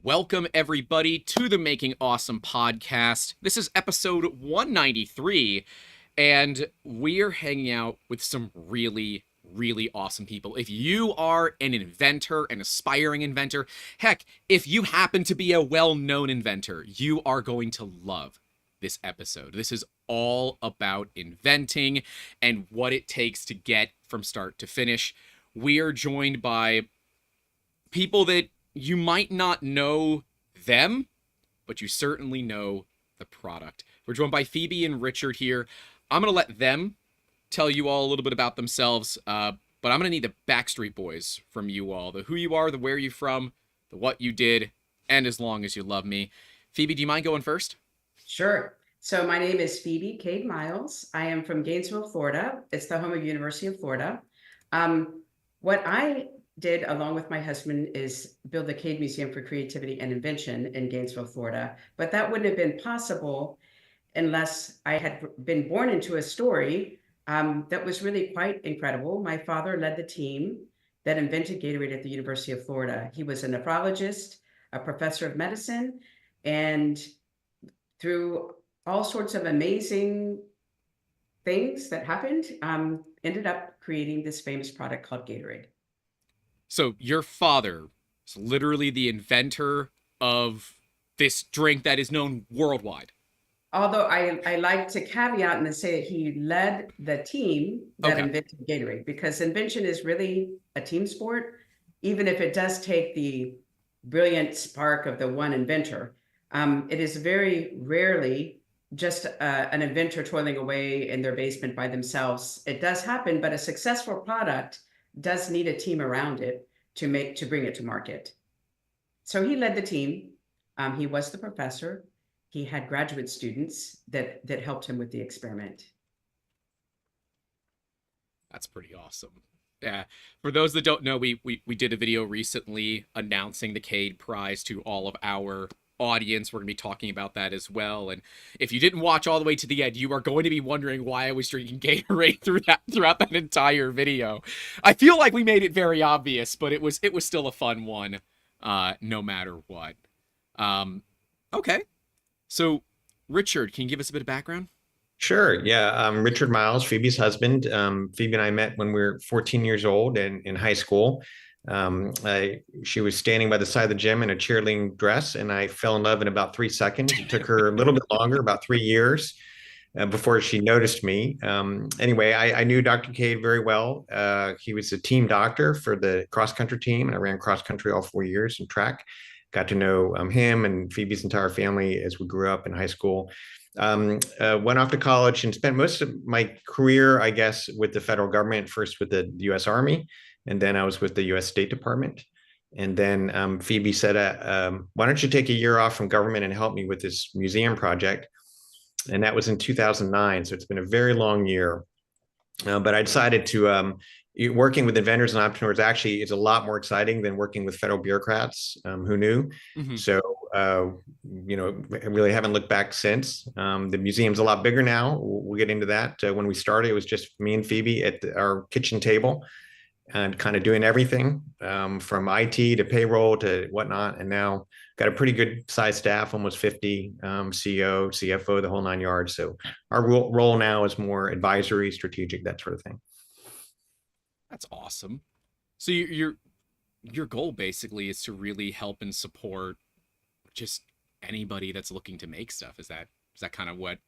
Welcome, everybody, to the Making Awesome podcast. This is episode 193, and we're hanging out with some really awesome people. If you are an inventor, an aspiring inventor, heck, if you happen to be a well-known inventor, you are going to love this episode. This is all about inventing and what it takes to get from start to finish. We are joined by people that you might not know them, but you certainly know the product. We're joined by Phoebe and Richard here. I'm going to let them tell you all a little bit about themselves, but I'm going to need the Backstreet Boys from you all. The who you are, the where you from, the what you did, and as long as you love me. Phoebe, do you mind going first? Sure. So my name is Phoebe Cade-Miles. I am from Gainesville, Florida. It's the home of University of Florida. What I did along with my husband is build the Cade Museum for Creativity and Invention in Gainesville, Florida. But that wouldn't have been possible unless I had been born into a story that was really quite incredible. My father led the team that invented Gatorade at the University of Florida. He was a nephrologist, a professor of medicine, and through all sorts of amazing things that happened, ended up creating this famous product called Gatorade. So your father is literally the inventor of this drink that is known worldwide. Although I like to caveat and say that he led the team that invented Gatorade, because invention is really a team sport, even if it does take the brilliant spark of the one inventor. It is very rarely just an inventor toiling away in their basement by themselves. It does happen, but a successful product does need a team around it to bring it to market. So he led the team. He was the professor. He had graduate students that helped him with the experiment. That's pretty awesome. Yeah. For those that don't know, we did a video recently announcing the Cade Prize to all of our audience. We're going to be talking about that as well. And if you didn't watch all the way to the end, you are going to be wondering why I was drinking Gatorade throughout that entire video. I feel like we made it very obvious, but it was still a fun one, no matter what. Okay. So, Richard, can you give us a bit of background? Sure. Yeah. Richard Miles, Phoebe's husband. Phoebe and I met when we were 14 years old and in high school. She was standing by the side of the gym in a cheerleading dress, and I fell in love in about 3 seconds. It took her a little bit longer, about 3 years, before she noticed me. Anyway, I knew Dr. Cade very well. He was a team doctor for the cross-country team, and I ran cross-country all 4 years in track. Got to know him and Phoebe's entire family as we grew up in high school. Went off to college and spent most of my career, I guess, with the federal government, first with the U.S. Army, and then I was with the U.S. State Department. And then Phoebe said, why don't you take a year off from government and help me with this museum project? And that was in 2009. So it's been a very long year. But I decided to working with inventors and entrepreneurs actually is a lot more exciting than working with federal bureaucrats. Who knew? Mm-hmm. So, I really haven't looked back since. The museum's a lot bigger now. We'll get into that. When we started, it was just me and Phoebe at our kitchen table and kind of doing everything from IT to payroll to whatnot. And now got a pretty good size staff, almost 50, CEO, CFO, the whole 9 yards. So our role now is more advisory, strategic, that sort of thing. That's awesome. So your goal basically is to really help and support just anybody that's looking to make stuff. Is that kind of what,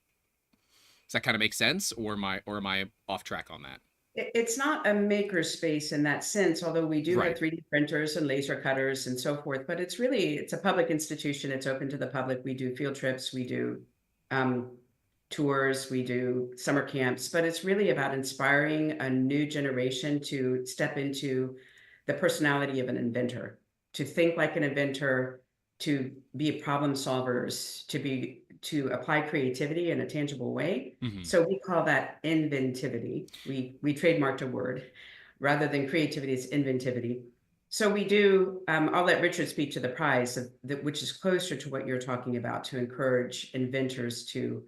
does that kind of make sense, or am I off track on that? It's not a maker space in that sense, although we do have 3D printers and laser cutters and so forth, but it's a public institution. It's open to the public. We do field trips, we do tours, we do summer camps, but it's really about inspiring a new generation to step into the personality of an inventor, to think like an inventor, to be problem solvers, to apply creativity in a tangible way. Mm-hmm. So we call that inventivity. We trademarked a word. Rather than creativity, it's inventivity. So we do, I'll let Richard speak to the prize, which is closer to what you're talking about, to encourage inventors to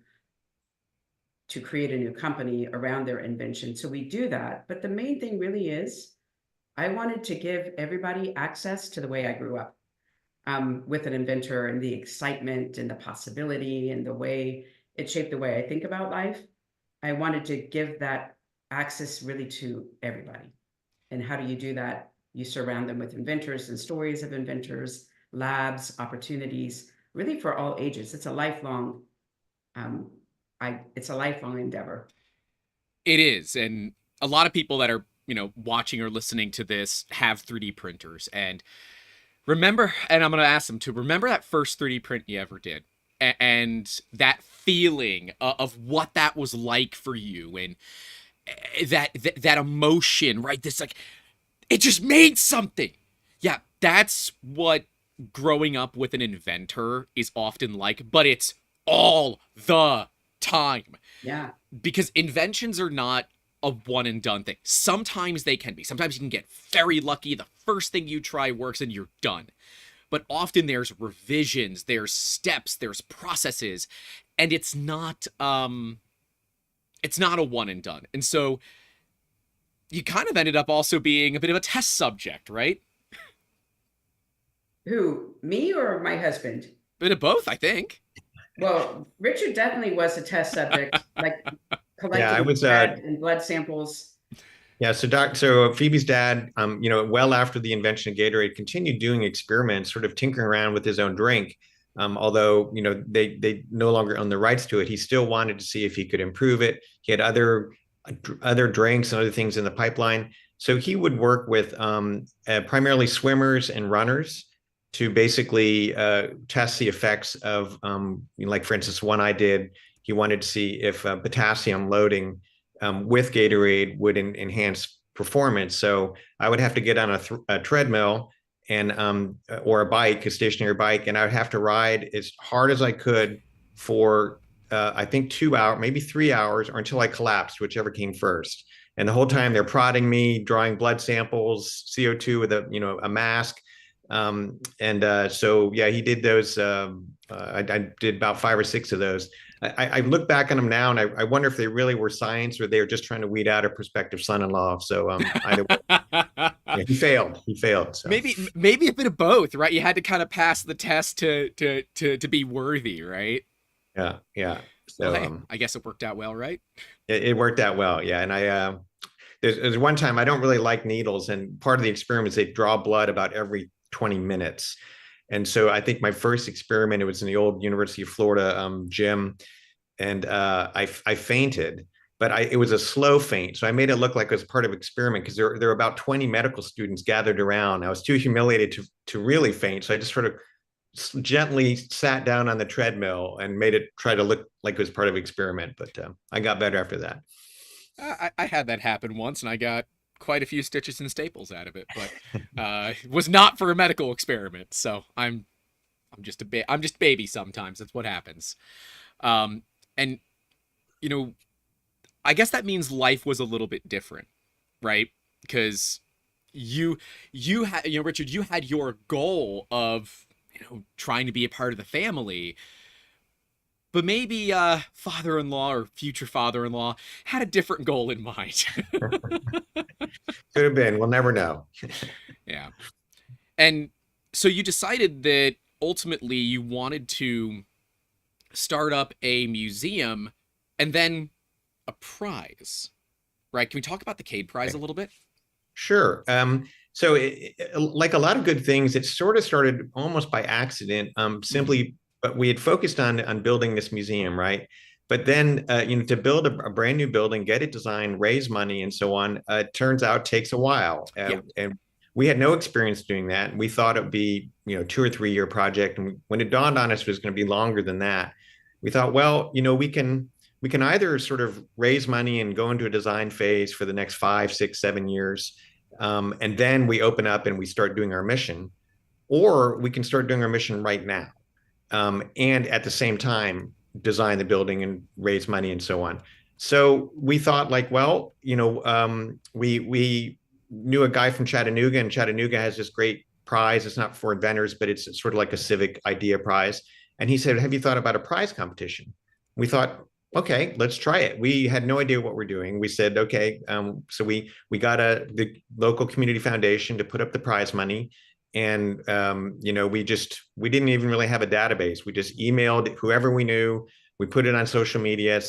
create a new company around their invention. So we do that. But the main thing really is, I wanted to give everybody access to the way I grew up. with an inventor, and the excitement and the possibility and the way it shaped the way I think about life. I wanted to give that access really to everybody. And how do you do that? You surround them with inventors and stories of inventors, labs, opportunities, really for all ages. It's a lifelong, um, it's a lifelong endeavor. It is. And a lot of people that are, watching or listening to this have 3D printers. And remember, and I'm going to ask them to remember that first 3D print you ever did, and that feeling of what that was like for you, and that emotion, right? This, like, it just made something. Yeah, that's what growing up with an inventor is often like, but it's all the time. Yeah. Because inventions are not a one and done thing. Sometimes they can be. Sometimes you can get very lucky. The first thing you try works and you're done. But often there's revisions, there's steps, there's processes, and it's not a one and done. And so you kind of ended up also being a bit of a test subject, right? Who, me or my husband? Bit of both, I think. Well, Richard definitely was a test subject, like collecting blood and blood samples. Yeah, so Phoebe's dad, well after the invention of Gatorade, continued doing experiments, sort of tinkering around with his own drink. Although they no longer own the rights to it, he still wanted to see if he could improve it. He had other drinks and other things in the pipeline. So he would work with primarily swimmers and runners to basically test the effects of, like, for instance, one I did, he wanted to see if potassium loading with Gatorade would enhance performance. So I would have to get on a treadmill and or a bike, a stationary bike, and I would have to ride as hard as I could for I think 2 hours, maybe 3 hours, or until I collapsed, whichever came first. And the whole time they're prodding me, drawing blood samples, CO2 with a mask. So yeah, he did those. I did about 5 or 6 of those. I look back on them now, and I wonder if they really were science or they were just trying to weed out a prospective son-in-law. So either way, yeah, he failed. So. Maybe a bit of both, right? You had to kind of pass the test to be worthy, right? Yeah. So well, hey, I guess it worked out well, right? It worked out well, yeah. And there's one time, I don't really like needles, and part of the experiment is they draw blood about every 20 minutes. And so I think my first experiment, it was in the old University of Florida gym, and I fainted, but it was a slow faint. So I made it look like it was part of experiment, because there were about 20 medical students gathered around. I was too humiliated to really faint. So I just sort of gently sat down on the treadmill and made it try to look like it was part of experiment. But I got better after that. I had that happen once, and I got quite a few stitches and staples out of it, but it was not for a medical experiment. So I'm just baby sometimes. That's what happens. And I guess that means life was a little bit different, right? Because you had, Richard, you had your goal of, trying to be a part of the family, but maybe father-in-law or future father-in-law had a different goal in mind. Could have been. We'll never know. Yeah. And so you decided that ultimately you wanted to start up a museum and then a prize, right? Can we talk about the Cade Prize a little bit? Sure. So like a lot of good things, it sort of started almost by accident, simply, but we had focused on building this museum, right? But then, to build a brand new building, get it designed, raise money, and so on, turns out takes a while. And we had no experience doing that. We thought it would be, 2 or 3 year project. And when it dawned on us it was going to be longer than that, we thought, well, we can either sort of raise money and go into a design phase for the next 5, 6, 7 years. And then we open up and we start doing our mission, or we can start doing our mission right now. And at the same time, design the building and raise money and so on. So we thought, like, well, we knew a guy from Chattanooga, and Chattanooga has this great prize. It's not for inventors, but it's sort of like a civic idea prize. And he said, have you thought about a prize competition? We thought, okay, let's try it. We had no idea what we're doing. We said, okay. So we got the local community foundation to put up the prize money. And we didn't even really have a database. We just emailed whoever we knew. We put it on social media.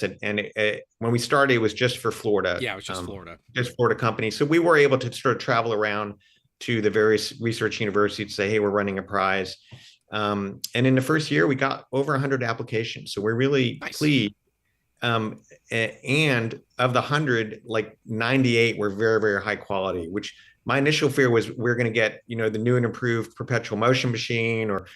When we started, it was just for Florida. Yeah, it was just Florida. Just Florida companies. So we were able to sort of travel around to the various research universities to say, hey, we're running a prize. And in the first year, we got over 100 applications. So we're really pleased. And of the 100, like 98 were very, very high quality, which my initial fear was we're going to get, the new and improved perpetual motion machine or,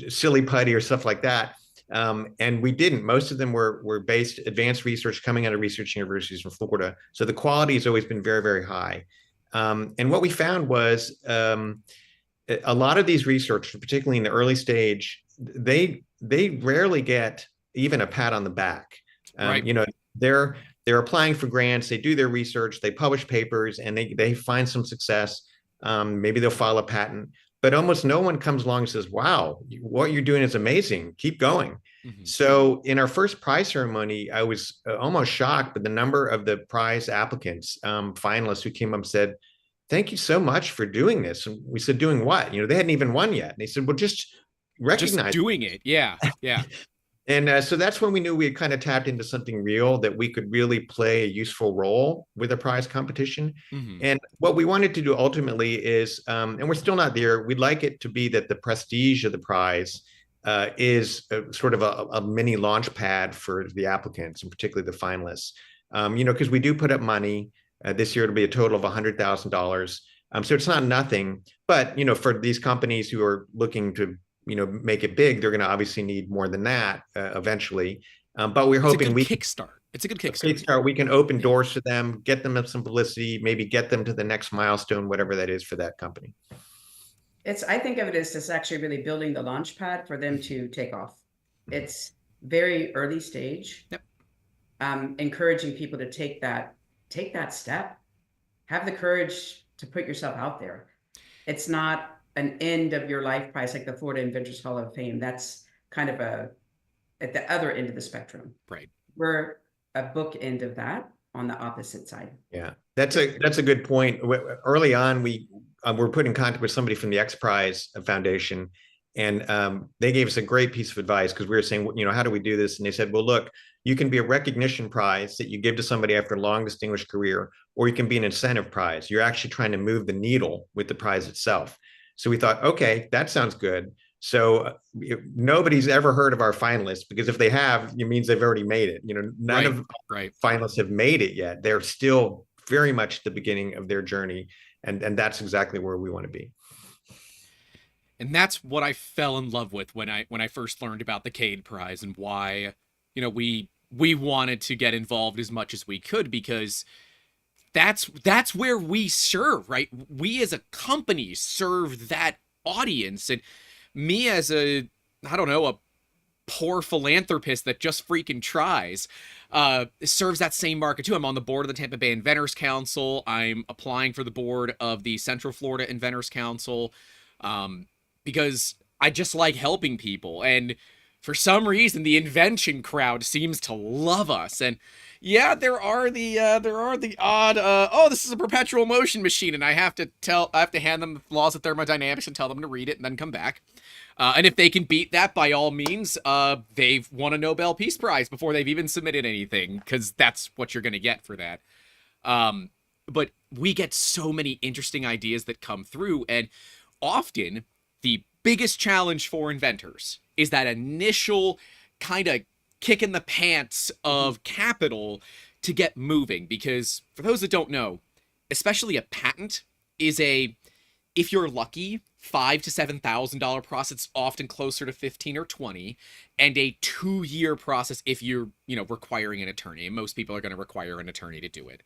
silly putty or stuff like that. And we didn't. Most of them were based advanced research coming out of research universities in Florida. So the quality has always been very, very high. And what we found was a lot of these researchers, particularly in the early stage, they rarely get even a pat on the back. Right. They're applying for grants, they do their research, they publish papers, and they find some success. Maybe they'll file a patent, but almost no one comes along and says, wow, what you're doing is amazing, keep going. Mm-hmm. So in our first prize ceremony, I was almost shocked by the number of the prize applicants, finalists who came up and said, thank you so much for doing this. And we said, doing what? They hadn't even won yet. And they said, well, just recognize doing it. Yeah. And so that's when we knew we had kind of tapped into something real, that we could really play a useful role with a prize competition. Mm-hmm. And what we wanted to do ultimately is, and we're still not there, we'd like it to be that the prestige of the prize is sort of a mini launch pad for the applicants, and particularly the finalists. Because we do put up money. This year it'll be a total of $100,000. So it's not nothing, but, for these companies who are looking to make it big, they're going to obviously need more than that eventually. But we're hoping kickstart. It's a good kickstart. We can open doors to them, get them some publicity, maybe get them to the next milestone, whatever that is for that company. I think of it as just actually really building the launch pad for them to take off. It's very early stage. Yep. Encouraging people to take that step, have the courage to put yourself out there. It's not an end of your life prize like the Florida Inventors Hall of Fame. That's kind of at the other end of the spectrum. Right. We're a book end of that on the opposite side. Yeah, that's a good point. Early on, we were put in contact with somebody from the X Prize Foundation, and they gave us a great piece of advice, because we were saying, how do we do this? And they said, well, look, you can be a recognition prize that you give to somebody after a long distinguished career, or you can be an incentive prize. You're actually trying to move the needle with the prize itself. So we thought, okay, that sounds good. So nobody's ever heard of our finalists, because if they have, it means they've already made it. None of finalists have made it yet. They're still very much at the beginning of their journey. And that's exactly where we want to be. And that's what I fell in love with when I first learned about the Cade Prize, and why, we wanted to get involved as much as we could, because that's where we serve, right? We as a company serve that audience. And me as a poor philanthropist that just freaking tries, serves that same market too. I'm on the board of the Tampa Bay Inventors Council. I'm applying for the board of the Central Florida Inventors Council, because I just like helping people. And for some reason, the invention crowd seems to love us. And yeah, there are the odd, this is a perpetual motion machine, and I have to hand them the laws of thermodynamics and tell them to read it and then come back. And if they can beat that, by all means, they've won a Nobel Peace Prize before they've even submitted anything, because that's what you're going to get for that. But we get so many interesting ideas that come through, and often the biggest challenge for inventors is that initial kind of kick in the pants of capital to get moving. Because for those that don't know, especially a patent is if you're lucky, $5,000 to $7,000 process, often closer to 15 or 20, and a 2-year process if you're, requiring an attorney. And most people are going to require an attorney to do it.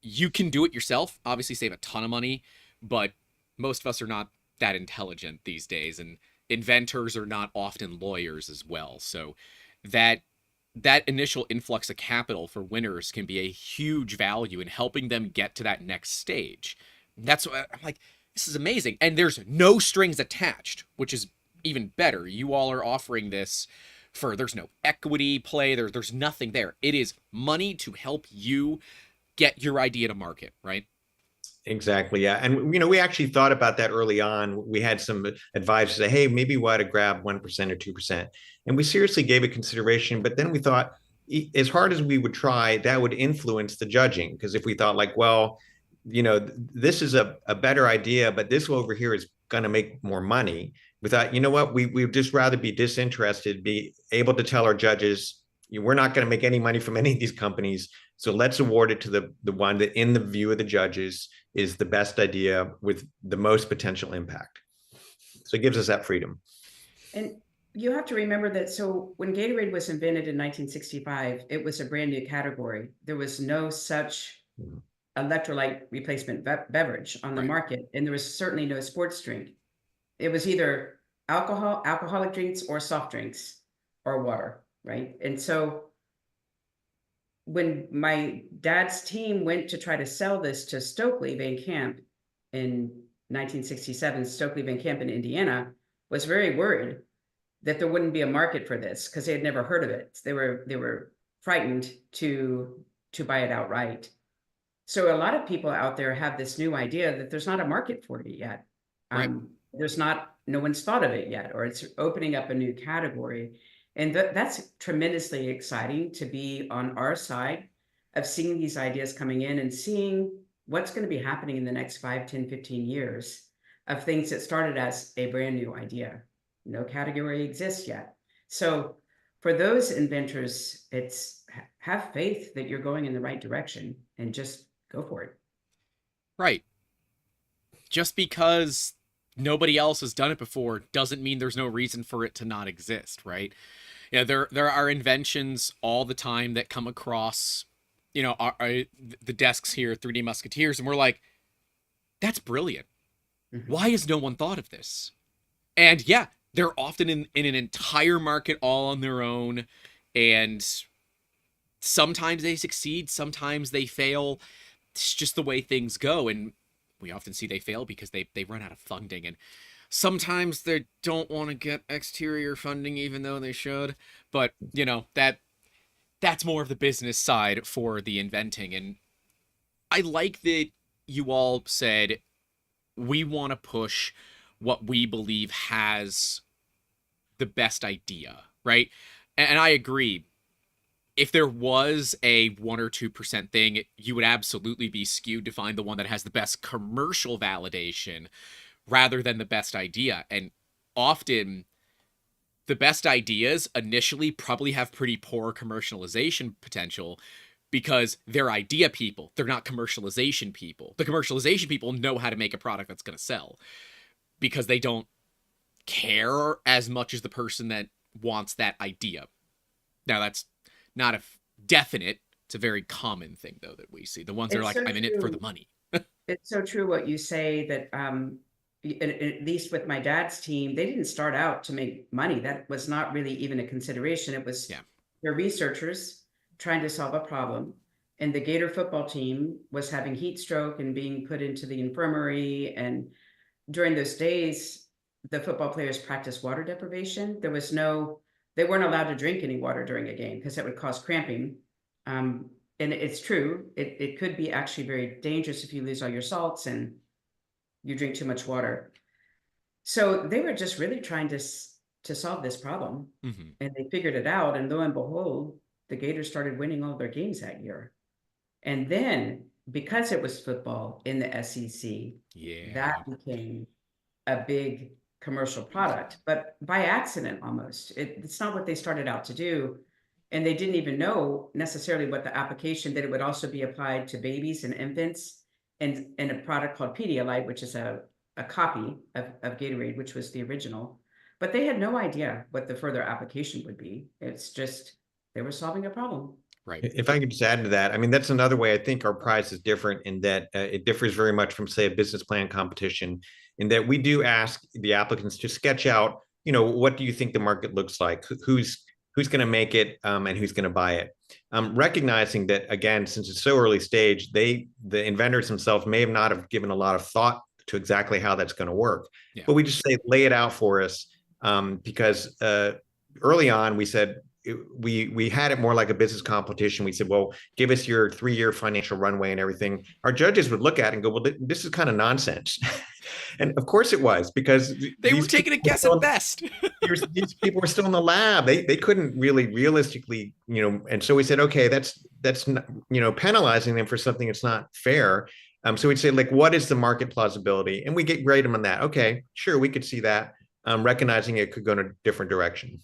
You can do it yourself, obviously save a ton of money, but most of us are not that intelligent these days, and inventors are not often lawyers as well. So that initial influx of capital for winners can be a huge value in helping them get to that next stage. That's what I'm like, this is amazing. And there's no strings attached, which is even better. You all are offering this there's no equity play. There's nothing there. It is money to help you get your idea to market, right? Exactly. Yeah. And, we actually thought about that early on. We had some advisors say, hey, maybe we ought to grab 1% or 2%. And we seriously gave it consideration. But then we thought, as hard as we would try, that would influence the judging. Because if we thought, like, well, this is a better idea, but this over here is going to make more money. We thought, you know what, we'd just rather be disinterested, be able to tell our judges, we're not going to make any money from any of these companies. So let's award it to the one that, in the view of the judges, is the best idea with the most potential impact. So it gives us that freedom. And you have to remember that, so when Gatorade was invented in 1965, it was a brand new category. There was no such electrolyte replacement beverage on the market, and there was certainly no sports drink. It was either alcoholic drinks or soft drinks or water, right? And so when my dad's team went to try to sell this to Stokely Van Camp in 1967, Stokely Van Camp in Indiana was very worried that there wouldn't be a market for this because they had never heard of it. They were frightened to buy it outright. So a lot of people out there have this new idea that there's not a market for it yet. Right. No one's thought of it yet, or it's opening up a new category. And that's tremendously exciting to be on our side of seeing these ideas coming in and seeing what's going to be happening in the next 5, 10, 15 years of things that started as a brand new idea. No category exists yet. So for those inventors, it's have faith that you're going in the right direction and just go for it. Right. Just because nobody else has done it before doesn't mean there's no reason for it to not exist, right? There are inventions all the time that come across, the desks here, 3D Musketeers, and we're like, that's brilliant. Mm-hmm. Why has no one thought of this? And yeah, they're often in an entire market all on their own, and sometimes they succeed, sometimes they fail. It's just the way things go, and we often see they fail because they run out of funding, and sometimes they don't want to get exterior funding even though they should. But, that's more of the business side for the inventing. And I like that you all said we want to push what we believe has the best idea, right? And I agree. If there was a 1 or 2% thing, you would absolutely be skewed to find the one that has the best commercial validation rather than the best idea. And often the best ideas initially probably have pretty poor commercialization potential because they're idea people. They're not commercialization people. The commercialization people know how to make a product that's going to sell because they don't care as much as the person that wants that idea. Now, that's not a definite. It's a very common thing, though, that we see. The ones that are like, I'm in it for the money. It's so true what you say that at least with my dad's team, they didn't start out to make money. That was not really even a consideration. It was they're researchers trying to solve a problem. And the Gator football team was having heat stroke and being put into the infirmary. And during those days, the football players practiced water deprivation. They weren't allowed to drink any water during a game because that would cause cramping. And it's true. It could be actually very dangerous if you lose all your salts and you drink too much water. So they were just really trying to solve this problem. Mm-hmm. And they figured it out. And lo and behold, the Gators started winning all their games that year. And then because it was football in the SEC, that became a big commercial product, but by accident almost. It's not what they started out to do. And they didn't even know necessarily what the application, that it would also be applied to babies and infants, and a product called Pedialyte, which is a copy of Gatorade, which was the original. But they had no idea what the further application would be. It's just, they were solving a problem. Right. If I could just add to that, I mean, that's another way I think our prize is different in that it differs very much from, say, a business plan competition, in that we do ask the applicants to sketch out, what do you think the market looks like? Who's going to make it and who's going to buy it? Recognizing that, again, since it's so early stage, the inventors themselves may have not have given a lot of thought to exactly how that's going to work. Yeah. But we just say, lay it out for us because early on we said, we had it more like a business competition. We said, well, give us your 3-year financial runway and everything. Our judges would look at it and go, well, this is kind of nonsense. And of course it was, because they were taking a guess at best. These people were still in the lab. They couldn't really realistically, and so we said, okay, that's not, penalizing them for something that's not fair. So we'd say, like, what is the market plausibility? And we grade them on that. Okay, sure, we could see that, recognizing it could go in a different direction.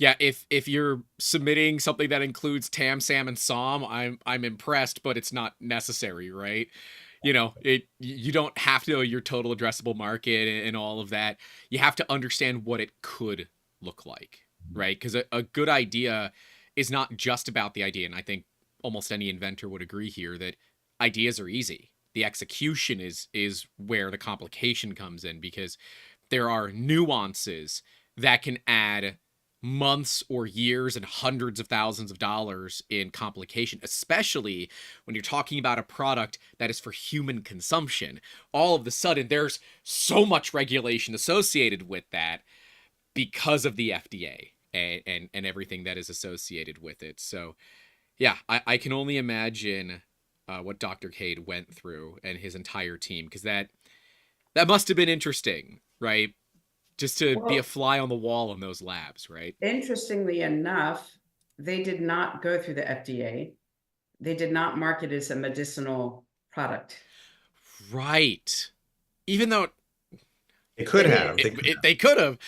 Yeah, if you're submitting something that includes Tam, Sam, and Som, I'm impressed, but it's not necessary, right? You don't have to know your total addressable market and all of that. You have to understand what it could look like, right? Because a good idea is not just about the idea, and I think almost any inventor would agree here that ideas are easy. The execution is where the complication comes in, because there are nuances that can add months or years and hundreds of thousands of dollars in complication, especially when you're talking about a product that is for human consumption. All of a sudden, there's so much regulation associated with that because of the FDA and everything that is associated with it. So, yeah, I can only imagine what Dr. Cade went through and his entire team, because that must have been interesting, right? Just to be a fly on the wall in those labs, right? Interestingly enough, they did not go through the FDA. They did not market it as a medicinal product. Right. Even though they could have. They could have.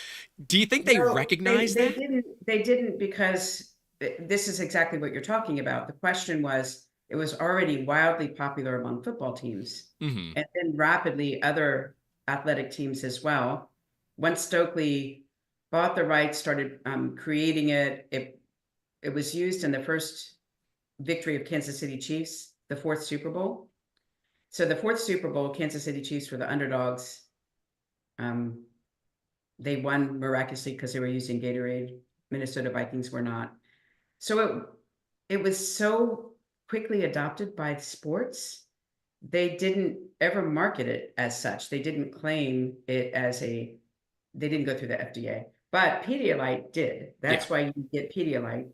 Do you think they recognized that? They didn't, because this is exactly what you're talking about. The question was, it was already wildly popular among football teams, and then rapidly other athletic teams as well. Once Stokely bought the rights, started creating it, it was used in the first victory of Kansas City Chiefs, the 4th Super Bowl. So the 4th Super Bowl, Kansas City Chiefs were the underdogs. They won miraculously because they were using Gatorade. Minnesota Vikings were not. So it was so quickly adopted by sports, they didn't ever market it as such. They didn't claim it as they didn't go through the FDA, but Pedialyte did. That's why you get Pedialyte,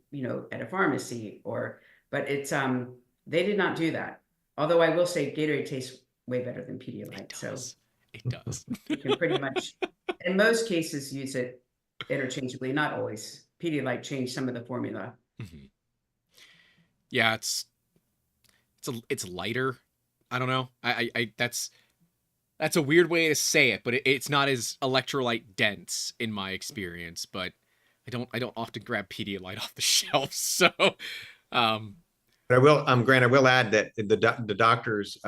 at a pharmacy but it's, they did not do that. Although I will say Gatorade tastes way better than Pedialyte. It does. You can pretty much, in most cases, use it interchangeably. Not always. Pedialyte changed some of the formula. Mm-hmm. Yeah, it's lighter. I don't know. I that's a weird way to say it, but it's not as electrolyte dense in my experience. But I don't often grab Pedialyte off the shelf, so. But I will, Grant, I will add that the doctors,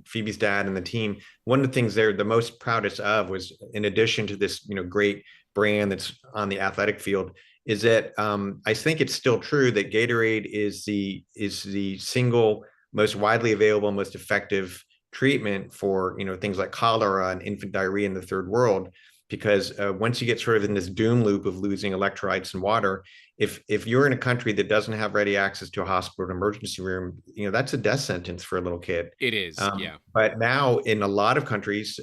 Phoebe's dad and the team, one of the things they're the most proudest of was, in addition to this, great brand that's on the athletic field, is that I think it's still true that Gatorade is the single most widely available, most effective treatment for things like cholera and infant diarrhea in the third world, because once you get sort of in this doom loop of losing electrolytes and water, if you're in a country that doesn't have ready access to a hospital or an emergency room, that's a death sentence for a little kid. It is, yeah. But now in a lot of countries,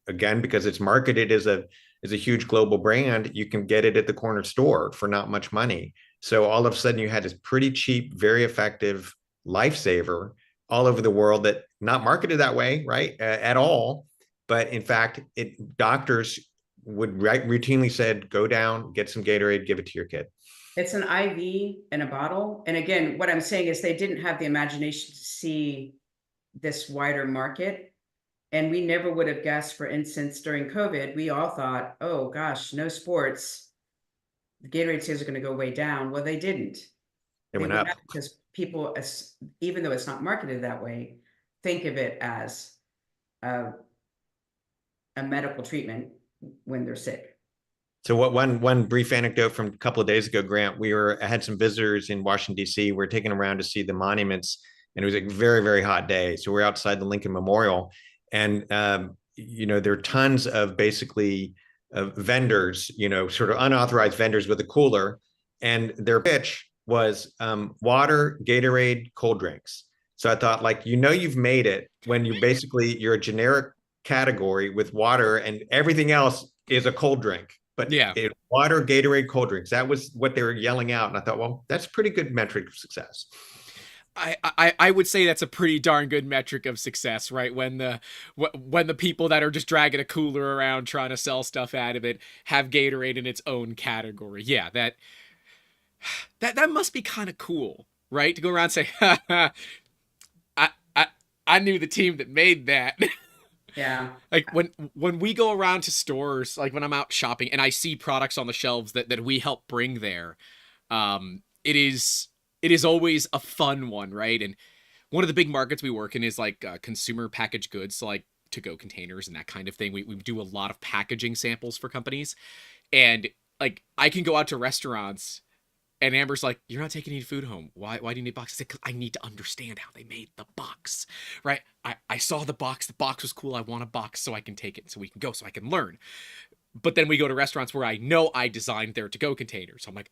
again, because it's marketed as a huge global brand, you can get it at the corner store for not much money. So all of a sudden you had this pretty cheap, very effective lifesaver all over the world, that not marketed that way, right, at all. But in fact, doctors would routinely said, go down, get some Gatorade, give it to your kid. It's an IV in a bottle. And again, what I'm saying is they didn't have the imagination to see this wider market. And we never would have guessed, for instance, during COVID, we all thought, oh gosh, no sports, the Gatorade sales are going to go way down. Well, they didn't. They went up because people, even though it's not marketed that way, think of it as a medical treatment when they're sick. So one brief anecdote from a couple of days ago, Grant, I had some visitors in Washington, D.C. We're taking them around to see the monuments, and it was a very, very hot day. So we're outside the Lincoln Memorial, and there are tons of basically vendors, sort of unauthorized vendors with a cooler, and their pitch was water, Gatorade, cold drinks. So I thought, you've made it when you're a generic category with water, and everything else is a cold drink. but Yeah. water, Gatorade, cold drinks. That was what they were yelling out. And I thought, well, that's pretty good metric of success. I would say that's a pretty darn good metric of success, right? When the people that are just dragging a cooler around trying to sell stuff out of it have Gatorade in its own category. Yeah, that must be kind of cool, right? To go around and say, ha, ha, I knew the team that made that. Yeah. Like when we go around to stores, like when I'm out shopping and I see products on the shelves that we help bring there, it is always a fun one, right? And one of the big markets we work in is like consumer packaged goods, so like to-go containers and that kind of thing. We do a lot of packaging samples for companies. And like I can go out to restaurants and Amber's like, "You're not taking any food home. Why do you need boxes?" I said, "'Cause I need to understand how they made the box, right? I saw the box. The box was cool. I want a box so I can take it, so we can go, so I can learn." But then we go to restaurants where I know I designed their to-go containers. So I'm like,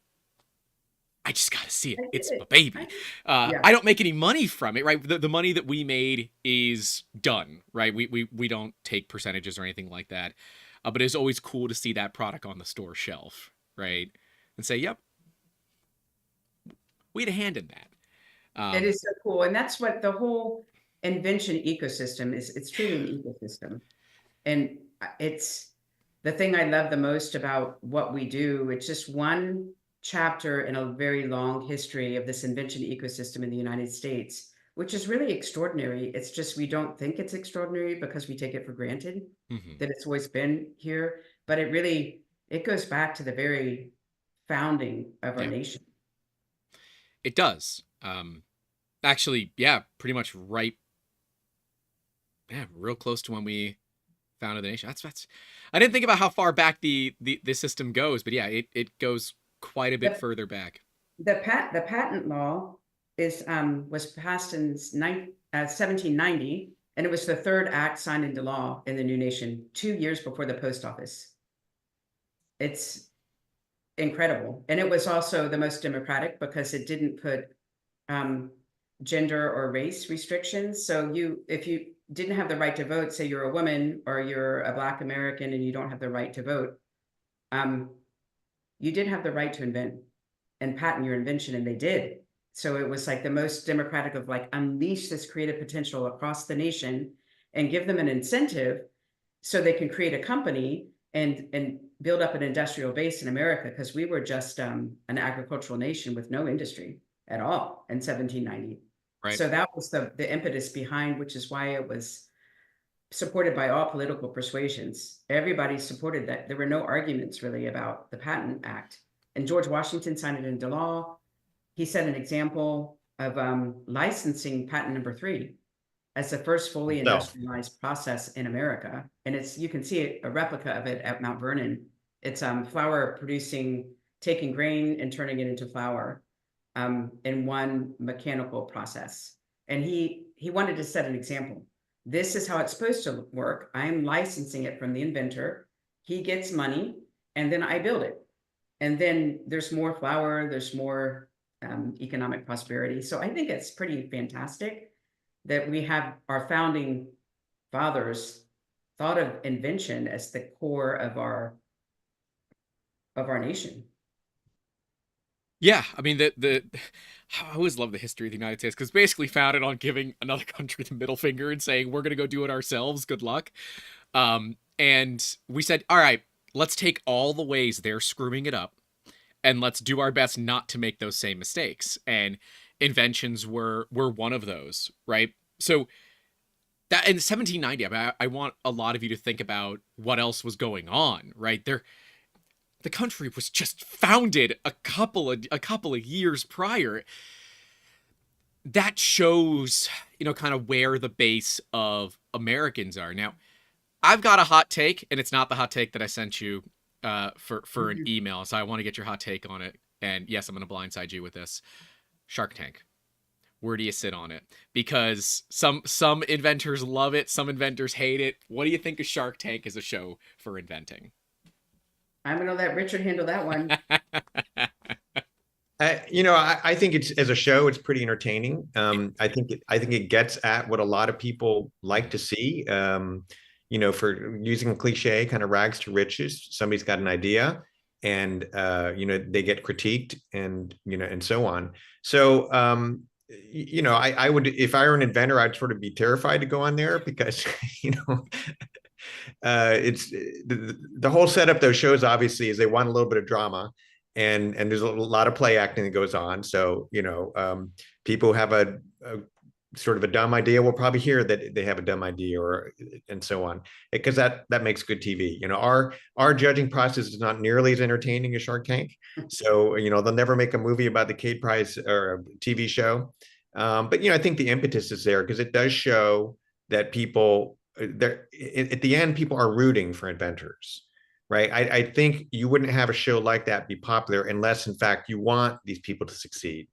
I just got to see it. It's my baby. Yeah. I don't make any money from it, right? The money that we made is done, right? We don't take percentages or anything like that. But it's always cool to see that product on the store shelf, right? And say, yep, we had a hand in that. It is so cool. And that's what the whole invention ecosystem is. It's truly an ecosystem. And it's the thing I love the most about what we do. It's just one chapter in a very long history of this invention ecosystem in the United States, which is really extraordinary. It's just we don't think it's extraordinary because we take it for granted that it's always been here. But it goes back to the very founding of our nation. It does. Actually, yeah, pretty much right. Yeah, real close to when we founded the nation. That's. I didn't think about how far back the system goes, but yeah, it goes quite a bit further back. The patent law was passed in 1790, and it was the third act signed into law in the new nation, 2 years before the post office. It's incredible. And it was also the most democratic because it didn't put gender or race restrictions. So if you didn't have the right to vote, say you're a woman or you're a Black American and you don't have the right to vote, you did have the right to invent and patent your invention, and they did. So it was like the most democratic of like unleash this creative potential across the nation and give them an incentive so they can create a company and build up an industrial base in America, because we were just an agricultural nation with no industry at all in 1790. Right. So that was the impetus behind, which is why it was supported by all political persuasions. Everybody supported that. There were no arguments really about the Patent Act. And George Washington signed it into law. He set an example of licensing patent number 3 as the first fully industrialized process in America. And you can see a replica of it at Mount Vernon. It's flour producing, taking grain and turning it into flour in one mechanical process. And he wanted to set an example. This is how it's supposed to work. I'm licensing it from the inventor. He gets money, and then I build it. And then there's more flour, there's more economic prosperity. So I think it's pretty fantastic that we have our founding fathers thought of invention as the core of our nation. Yeah, I mean I always love the history of the United States because basically founded on giving another country the middle finger and saying we're gonna go do it ourselves. Good luck. And we said, all right, let's take all the ways they're screwing it up, and let's do our best not to make those same mistakes. And inventions were one of those, right? So that in 1790, I want a lot of you to think about what else was going on, right? The country was just founded a couple of years prior. That shows, kind of where the base of Americans are. Now, I've got a hot take, and it's not the hot take that I sent you for an email, so I want to get your hot take on it. And yes, I'm going to blindside you with this. Shark Tank. Where do you sit on it? Because some inventors love it, some inventors hate it. What do you think of Shark Tank as a show for inventing? I'm going to let Richard handle that one. I think as a show, it's pretty entertaining. I think it gets at what a lot of people like to see. for using a cliche, kind of rags to riches. Somebody's got an idea, and they get critiqued, and and so on. So I would, if I were an inventor, I'd sort of be terrified to go on there because it's the whole setup those shows obviously is they want a little bit of drama, and there's a lot of play acting that goes on. So people have a sort of a dumb idea will probably hear that they have a dumb idea, or and so on, because that makes good TV. Our judging process is not nearly as entertaining as Shark Tank, so they'll never make a movie about the Cade Prize or a TV show. But I think the impetus is there because it does show that people there at the end, people are rooting for inventors, right? I think you wouldn't have a show like that be popular unless in fact you want these people to succeed.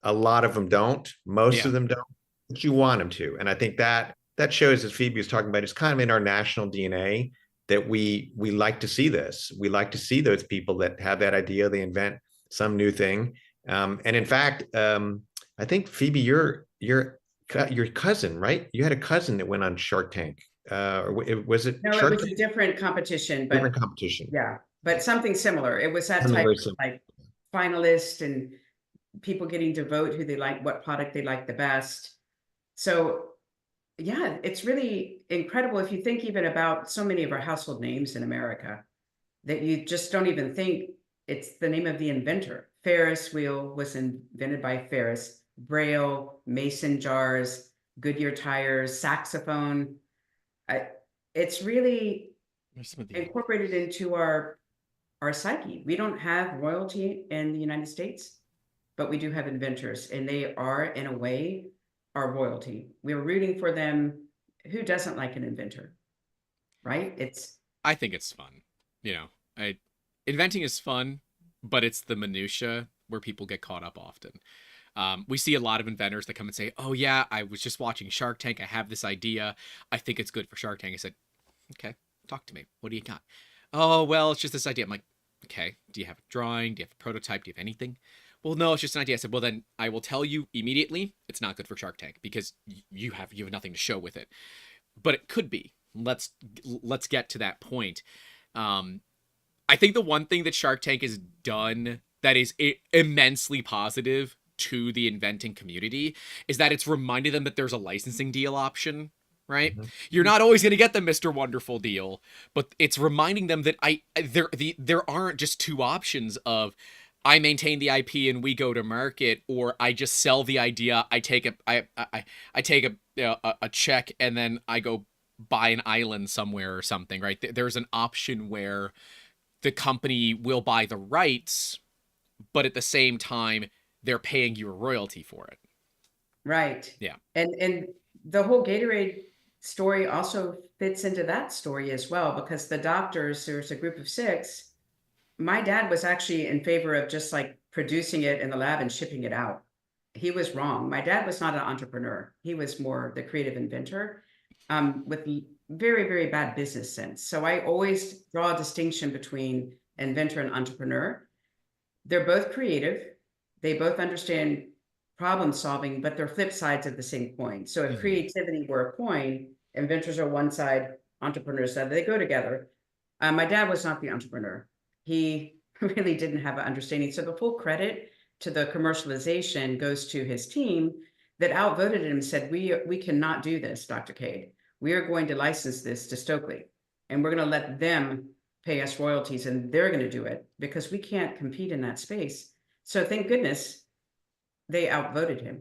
A lot of them don't, most of them don't, but you want them to. And I think that shows, as Phoebe was talking about, it's kind of in our national DNA that we like to see this. We like to see those people that have that idea, they invent some new thing. And in fact, I think Phoebe, your cousin, right? You had a cousin that went on Shark Tank. Was it? No, Shark it was Tank? a different competition, but Different competition. yeah, but something similar. It was that Something type very of similar. like finalist and people getting to vote who they like, what product they like the best. So yeah, it's really incredible if you think even about so many of our household names in America that you just don't even think it's the name of the inventor. Ferris wheel was invented by Ferris, Braille, mason jars, Goodyear tires, saxophone. It's really incorporated into our psyche. We don't have royalty in the United States, but we do have inventors, and they are, in a way, our royalty. We're rooting for them. Who doesn't like an inventor, right? I think it's fun. Inventing is fun, but it's the minutia where people get caught up often. We see a lot of inventors that come and say, "Oh yeah, I was just watching Shark Tank. I have this idea. I think it's good for Shark Tank." I said, "Okay, talk to me. What do you got?" "Oh well, it's just this idea." I'm like, "Okay, do you have a drawing? Do you have a prototype? Do you have anything?" "Well, no, it's just an idea." I said, "Well, then I will tell you immediately, it's not good for Shark Tank because you have nothing to show with it, but it could be. Let's get to that point." I think the one thing that Shark Tank has done that is immensely positive to the inventing community is that it's reminded them that there's a licensing deal option, right? Mhm. You're not always going to get the Mr. Wonderful deal, but it's reminding them that there aren't just two options of I maintain the IP and we go to market, or I just sell the idea, I take a check and then I go buy an island somewhere or something, right? There's an option where the company will buy the rights, but at the same time, they're paying you a royalty for it. Right. Yeah. And the whole Gatorade story also fits into that story as well, because the doctors, there's a group of 6. My dad was actually in favor of just like producing it in the lab and shipping it out. He was wrong. My dad was not an entrepreneur. He was more the creative inventor, with very, very bad business sense. So I always draw a distinction between inventor and entrepreneur. They're both creative. They both understand problem solving, but they're flip sides of the same coin. So if creativity were a coin, inventors are one side, entrepreneurs the other. They go together. My dad was not the entrepreneur. He really didn't have an understanding. So the full credit to the commercialization goes to his team that outvoted him and said, we cannot do this, Dr. Cade. We are going to license this to Stokely, and we're going to let them pay us royalties, and they're going to do it because we can't compete in that space. So thank goodness they outvoted him.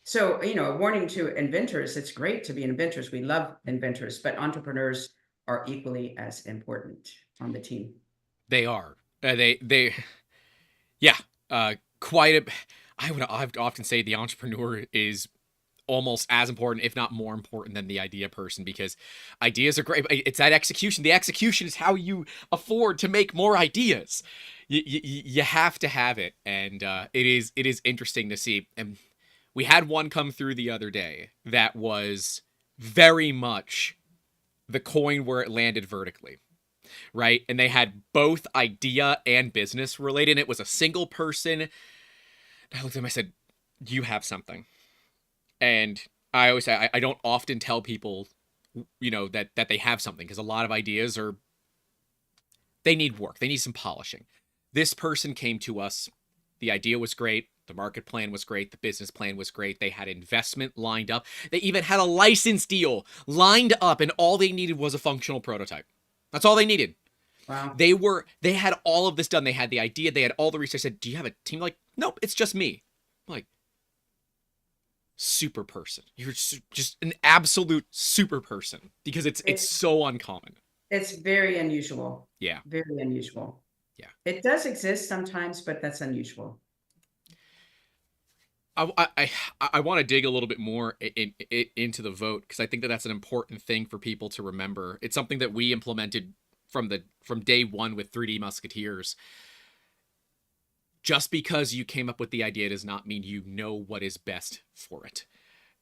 So, a warning to inventors, it's great to be inventors. We love inventors, but entrepreneurs are equally as important on the team. They are. Quite a. I would often say the entrepreneur is almost as important, if not more important, than the idea person, because ideas are great. It's that execution. The execution is how you afford to make more ideas. You have to have it, and it is interesting to see. And we had one come through the other day that was very much the coin where it landed vertically, right? And they had both idea and business related. And it was a single person. I looked at him, I said, "You have something." And I always say, I don't often tell people that they have something, because a lot of ideas they need work. They need some polishing. This person came to us. The idea was great. The market plan was great. The business plan was great. They had investment lined up. They even had a license deal lined up, and all they needed was a functional prototype. That's all they needed. Wow. They had all of this done. They had the idea. They had all the research. I said, do you have a team? Like, nope, it's just me. I'm like, super person. You're just an absolute super person, because it's so uncommon. It's very unusual. Yeah. Very unusual. Yeah. It does exist sometimes, but that's unusual. I want to dig a little bit more into the vote, because I think that's an important thing for people to remember. It's something that we implemented from day one with 3D Musketeers. Just because you came up with the idea does not mean you know what is best for it.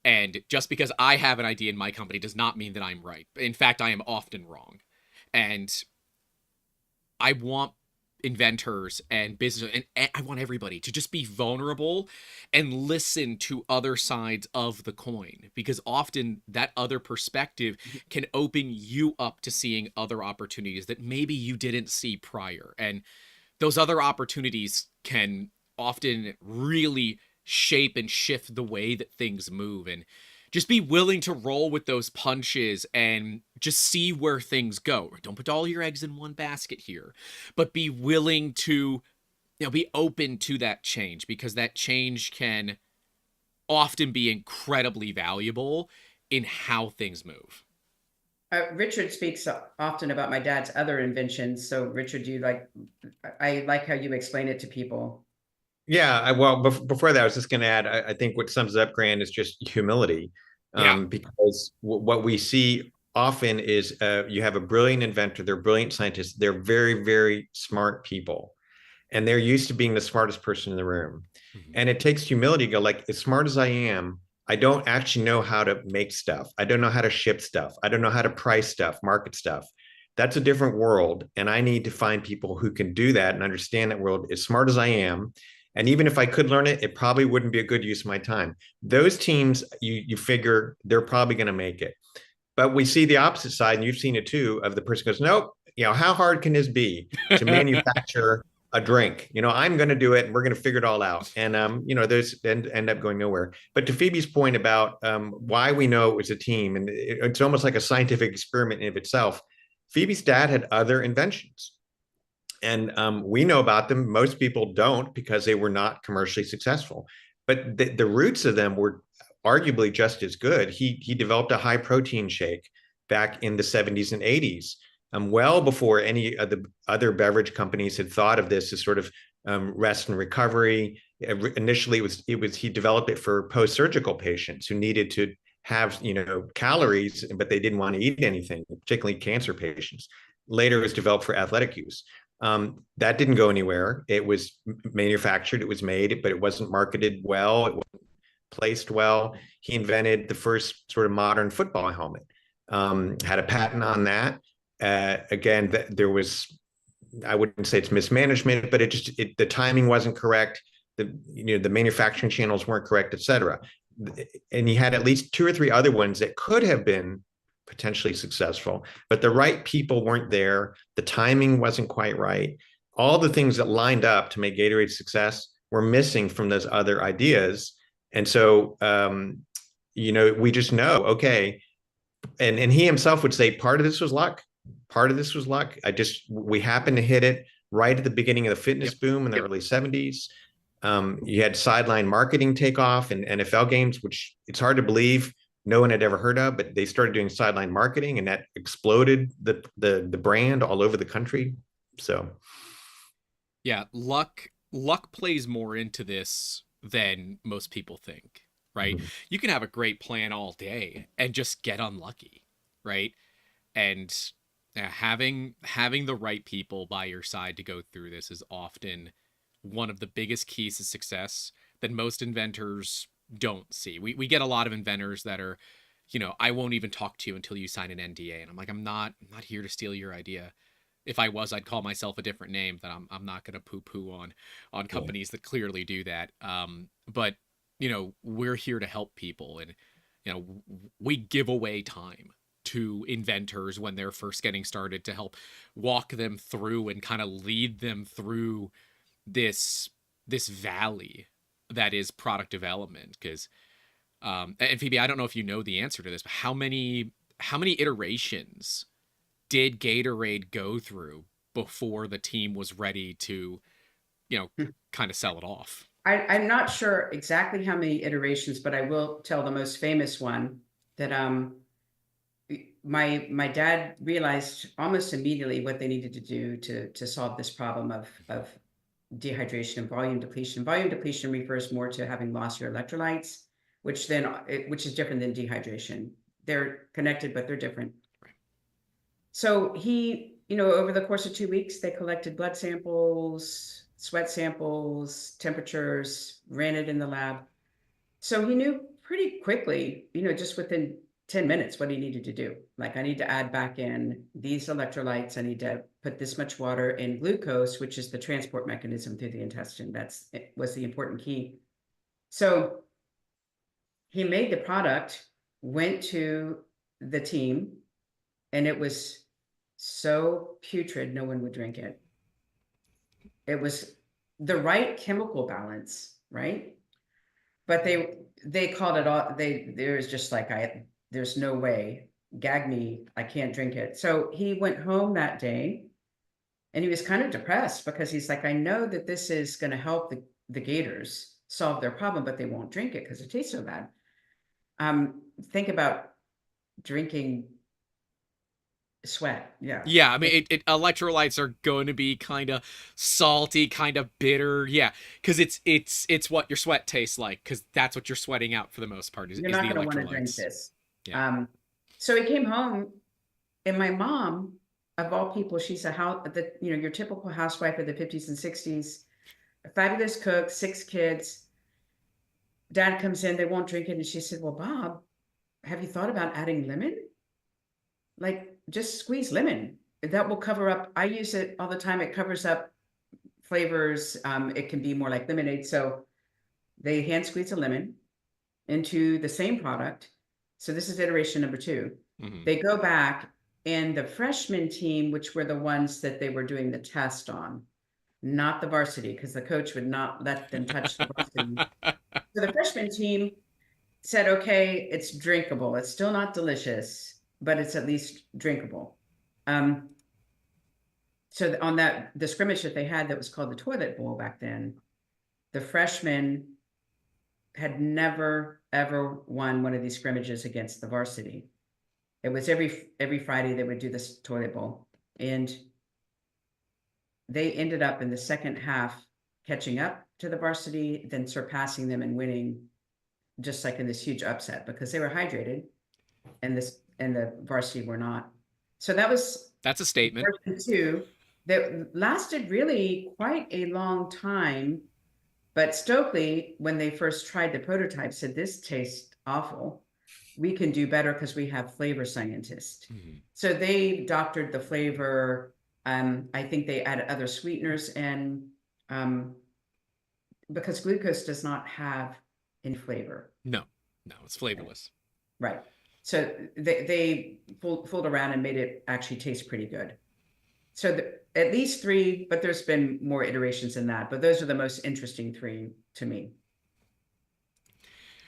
And just because I have an idea in my company does not mean that I'm right. In fact, I am often wrong. And I want inventors and business, and I want everybody to just be vulnerable and listen to other sides of the coin, because often that other perspective can open you up to seeing other opportunities that maybe you didn't see prior. And those other opportunities can often really shape and shift the way that things move. And just be willing to roll with those punches and just see where things go. Don't put all your eggs in one basket here, but be willing to, be open to that change, because that change can often be incredibly valuable in how things move. Richard speaks often about my dad's other inventions. So Richard, I like how you explain it to people. Yeah, well, before that, I was just going to add, I think what sums it up, Grant, is just humility. Because what we see often is you have a brilliant inventor, they're brilliant scientists, they're very, very smart people, and they're used to being the smartest person in the room. Mm-hmm. And it takes humility to go, like, as smart as I am, I don't actually know how to make stuff. I don't know how to ship stuff. I don't know how to price stuff, market stuff. That's a different world. And I need to find people who can do that and understand that world as smart as I am. And even if I could learn it, it probably wouldn't be a good use of my time. Those teams, you figure they're probably going to make it. But we see the opposite side, and you've seen it too, of the person goes, nope, how hard can this be to manufacture a drink? I'm going to do it, and we're going to figure it all out. And, those end up going nowhere. But to Phoebe's point about why we know it was a team, and it's almost like a scientific experiment in of itself. Phoebe's dad had other inventions. And we know about them. Most people don't, because they were not commercially successful. But the roots of them were arguably just as good. He developed a high protein shake back in the 70s and 80s, well before any of the other beverage companies had thought of this as sort of rest and recovery. Initially, he developed it for post-surgical patients who needed to have calories, but they didn't want to eat anything, particularly cancer patients. Later, it was developed for athletic use. That didn't go anywhere. It was manufactured, it was made, but it wasn't marketed well, it wasn't placed well. He invented the first sort of modern football helmet, had a patent on that. Again, there was, I wouldn't say it's mismanagement, but the timing wasn't correct. The manufacturing channels weren't correct, et cetera. And he had at least 2 or 3 other ones that could have been potentially successful, but the right people weren't there. The timing wasn't quite right. All the things that lined up to make Gatorade success were missing from those other ideas. And so, we just know, okay. And he himself would say, part of this was luck. Part of this was luck. We happened to hit it right at the beginning of the fitness boom in the early 70s. You had sideline marketing take off in NFL games, which it's hard to believe no one had ever heard of, but they started doing sideline marketing, and that exploded the brand all over the country. So, yeah, luck plays more into this than most people think, right? Mm-hmm. You can have a great plan all day and just get unlucky, right? And having the right people by your side to go through this is often one of the biggest keys to success that most inventors don't see. We get a lot of inventors that are, I won't even talk to you until you sign an NDA. And I'm like, I'm not here to steal your idea. If I was, I'd call myself a different name. That I'm not going to poo-poo on companies that clearly do that. But we're here to help people, and we give away time to inventors when they're first getting started to help walk them through and kind of lead them through this valley that is product development. Because and Phoebe, I don't know if you know the answer to this, but how many iterations did Gatorade go through before the team was ready to, kind of sell it off? I'm not sure exactly how many iterations, but I will tell the most famous one that my dad realized almost immediately what they needed to do to solve this problem of dehydration and volume depletion. Volume depletion refers more to having lost your electrolytes, which is different than dehydration. They're connected, but they're different. Right. So he, over the course of 2 weeks, they collected blood samples, sweat samples, temperatures, ran it in the lab. So he knew pretty quickly, just within 10 minutes what he needed to do. Like, I need to add back in these electrolytes. I need to put this much water in glucose, which is the transport mechanism through the intestine. Was the important key. So he made the product, went to the team, and it was so putrid, no one would drink it. It was the right chemical balance, right? But they called it all. There's just like, there's no way, gag me, I can't drink it. So he went home that day, and he was kind of depressed because he's like, I know that this is going to help the Gators solve their problem, but they won't drink it because it tastes so bad. Think about drinking sweat. Yeah, I mean, electrolytes are going to be kind of salty, kind of bitter. Yeah, because it's what your sweat tastes like, because that's what you're sweating out for the most part. You're not going to want to drink this. Yeah. So he came home, and my mom, of all people, she's your typical housewife of the 50s and 60s, a fabulous cook, 6 kids. Dad comes in, they won't drink it, and she said, "Well, Bob, have you thought about adding lemon? Like, just squeeze lemon. That will cover up. I use it all the time. It covers up flavors. It can be more like lemonade." So they hand squeeze a lemon into the same product. So this is iteration number 2. Mm-hmm. They go back, and the freshman team, which were the ones that they were doing the test on, not the varsity, because the coach would not let them touch the varsity. So the freshman team said, okay, it's drinkable. It's still not delicious, but it's at least drinkable. So on the scrimmage that they had that was called the toilet bowl back then, the freshmen had never, ever won one of these scrimmages against the varsity. It was every Friday they would do this toilet bowl. And they ended up in the second half catching up to the varsity, then surpassing them and winning, just like in this huge upset, because they were hydrated and the varsity were not. So that's a statement. Version 2 that lasted really quite a long time. But Stokely, when they first tried the prototype, said, "This tastes awful. We can do better because we have flavor scientists." Mm-hmm. So they doctored the flavor. I think they added other sweeteners, and because glucose does not have any flavor. No, it's flavorless. Right. So they fooled around and made it actually taste pretty good. So at least 3, but there's been more iterations than that. But those are the most interesting 3 to me.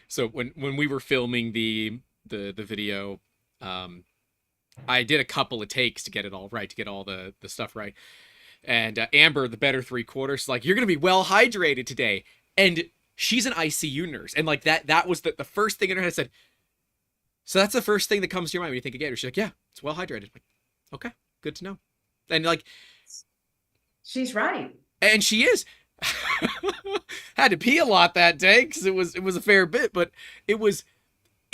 So when we were filming the video, I did a couple of takes to get it all right, to get all the stuff right. And Amber, the better 3/4, like, "You're going to be well hydrated today." And she's an ICU nurse. And like that was the first thing in her head. Said, "So that's the first thing that comes to your mind when you think of Gator?" She's like, "Yeah, it's well hydrated." I'm like, okay, good to know. And like, she's right. And she is. Had to pee a lot that day because it was a fair bit, but it was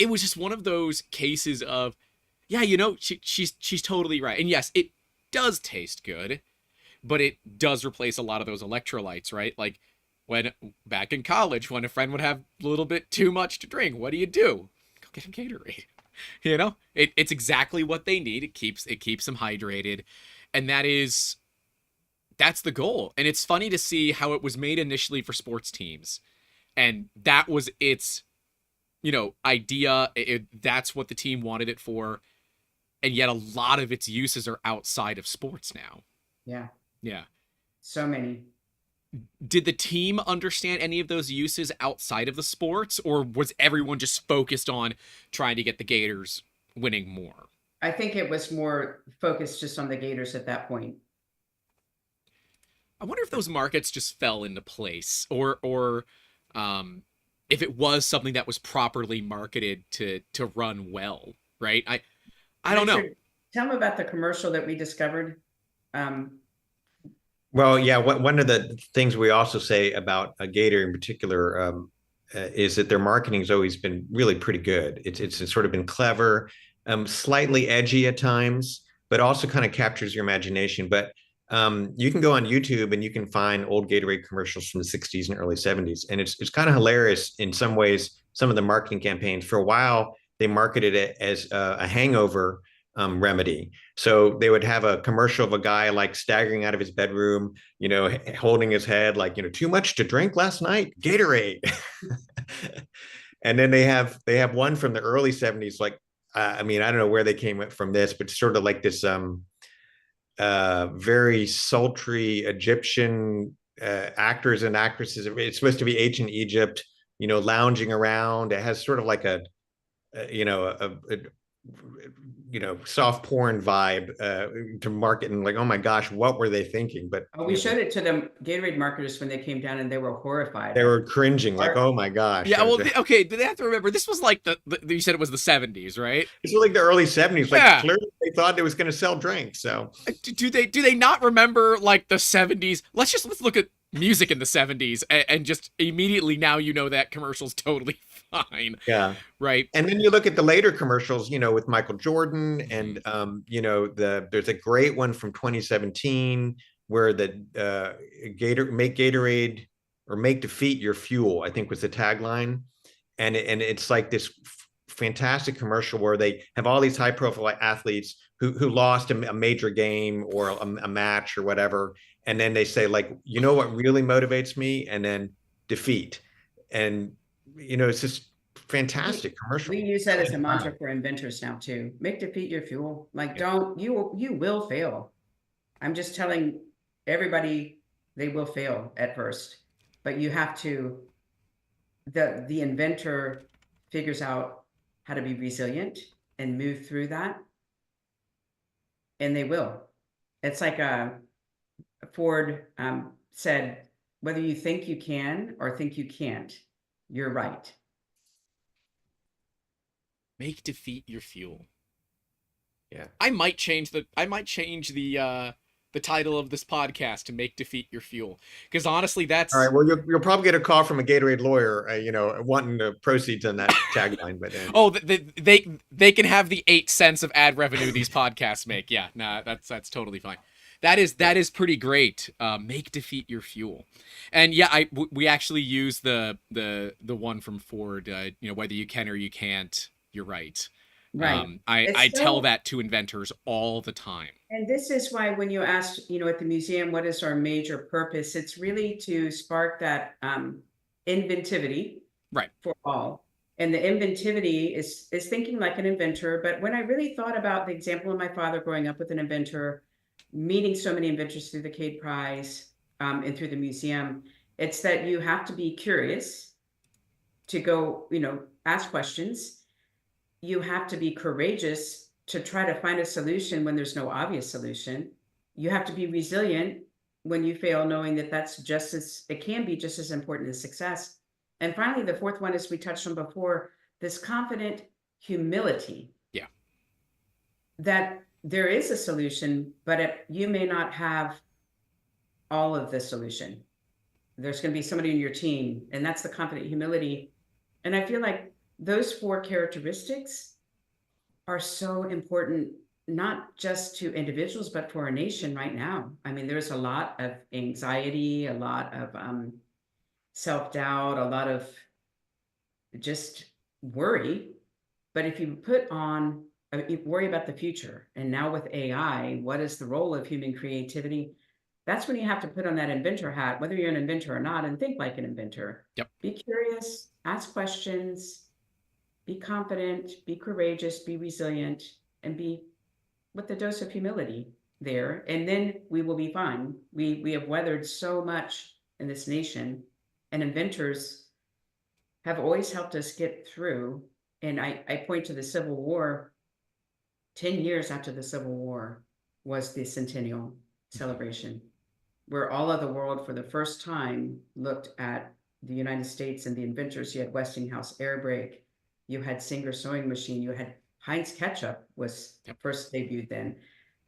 just one of those cases of, yeah, she's totally right. And yes, it does taste good, but it does replace a lot of those electrolytes, right? Like, when back in college, when a friend would have a little bit too much to drink, what do? Go get him Gatorade. It's exactly what they need. It keeps them hydrated, and that's the goal. And it's funny to see how it was made initially for sports teams, and that was its idea. That's what the team wanted it for. and yet a lot of its uses are outside of sports now. Yeah. Yeah. So many. Did the team understand any of those uses outside of the sports, or was everyone just focused on trying to get the Gators winning more? I think it was more focused just on the Gators at that point. I wonder if those markets just fell into place, or if it was something that was properly marketed to run well, right? I don't know. Richard, tell them about the commercial that we discovered. Well, yeah, one of the things we also say about a Gator in particular is that their marketing has always been really pretty good. It's sort of been clever, slightly edgy at times, but also kind of captures your imagination. But you can go on YouTube and you can find old Gatorade commercials from the 60s and early 70s. And it's kind of hilarious in some ways, some of the marketing campaigns. For a while, they marketed it as a hangover remedy. So they would have a commercial of a guy like staggering out of his bedroom, holding his head like, too much to drink last night, Gatorade. And then they have one from the early 70s, like, I don't know where they came from this, but sort of like this very sultry Egyptian actors and actresses. It's supposed to be ancient Egypt, lounging around. It has sort of like a soft porn vibe to market, and like, oh my gosh, what were they thinking? But we showed it to the Gatorade marketers when they came down, and they were horrified. They were cringing, like, oh my gosh. Yeah, well, okay, they have to remember this was like you said it was the 70s, right? This was like the early 70s. Like, yeah. Clearly they thought it was going to sell drinks. So do they not remember like the 70s? Let's look at music in the 70s and just immediately now that commercial's totally fine. Yeah. Right. And then you look at the later commercials, with Michael Jordan, and there's a great one from 2017 where the make Gatorade or make defeat your fuel, I think was the tagline. And it's like this fantastic commercial where they have all these high profile athletes who lost a major game or a match or whatever. And then they say, like, what really motivates me? And then defeat. And, it's just fantastic commercial. We use that as a mantra for inventors now too. Make defeat your fuel. Like, you will fail. I'm just telling everybody they will fail at first, but you have to, the inventor figures out how to be resilient and move through that. And they will. It's like Ford said, whether you think you can or think you can't, you're right. Make defeat your fuel. Yeah. I might change the title of this podcast to Make Defeat Your Fuel, because honestly, that's all right. Well, you'll probably get a call from a Gatorade lawyer, wanting the proceeds on that tagline. But oh, they can have the 8 cents of ad revenue these podcasts make. Yeah, nah, that's totally fine. That is pretty great. Make defeat your fuel, and yeah, we actually use the one from Ford. Whether you can or you can't, you're right. Right. I tell that to inventors all the time. And this is why when you ask, at the museum, what is our major purpose? It's really to spark that inventivity, right, for all. And the inventivity is thinking like an inventor. But when I really thought about the example of my father growing up with an inventor, meeting so many inventors through the Cade Prize and through the museum, it's that you have to be curious to go, ask questions. You have to be courageous to try to find a solution when there's no obvious solution. You have to be resilient when you fail, knowing that it can be just as important as success. And finally, the fourth one is we touched on before, this confident humility. Yeah. That there is a solution, but you may not have all of the solution. There's going to be somebody in your team, and that's the confident humility. And I feel like those 4 characteristics are so important, not just to individuals, but for our nation right now. I mean, there's a lot of anxiety, a lot of self-doubt, a lot of just worry. But if you worry about the future, and now with AI, what is the role of human creativity? That's when you have to put on that inventor hat, whether you're an inventor or not, and think like an inventor. Yep. Be curious, ask questions, be confident, be courageous, be resilient, and be with a dose of humility there, and then we will be fine. We have weathered so much in this nation, and inventors have always helped us get through. And I point to the Civil War. 10 years after the Civil War was the centennial celebration, where all of the world for the first time looked at the United States and the inventors. You had Westinghouse air brake, you had Singer sewing machine, you had Heinz ketchup was first debuted then,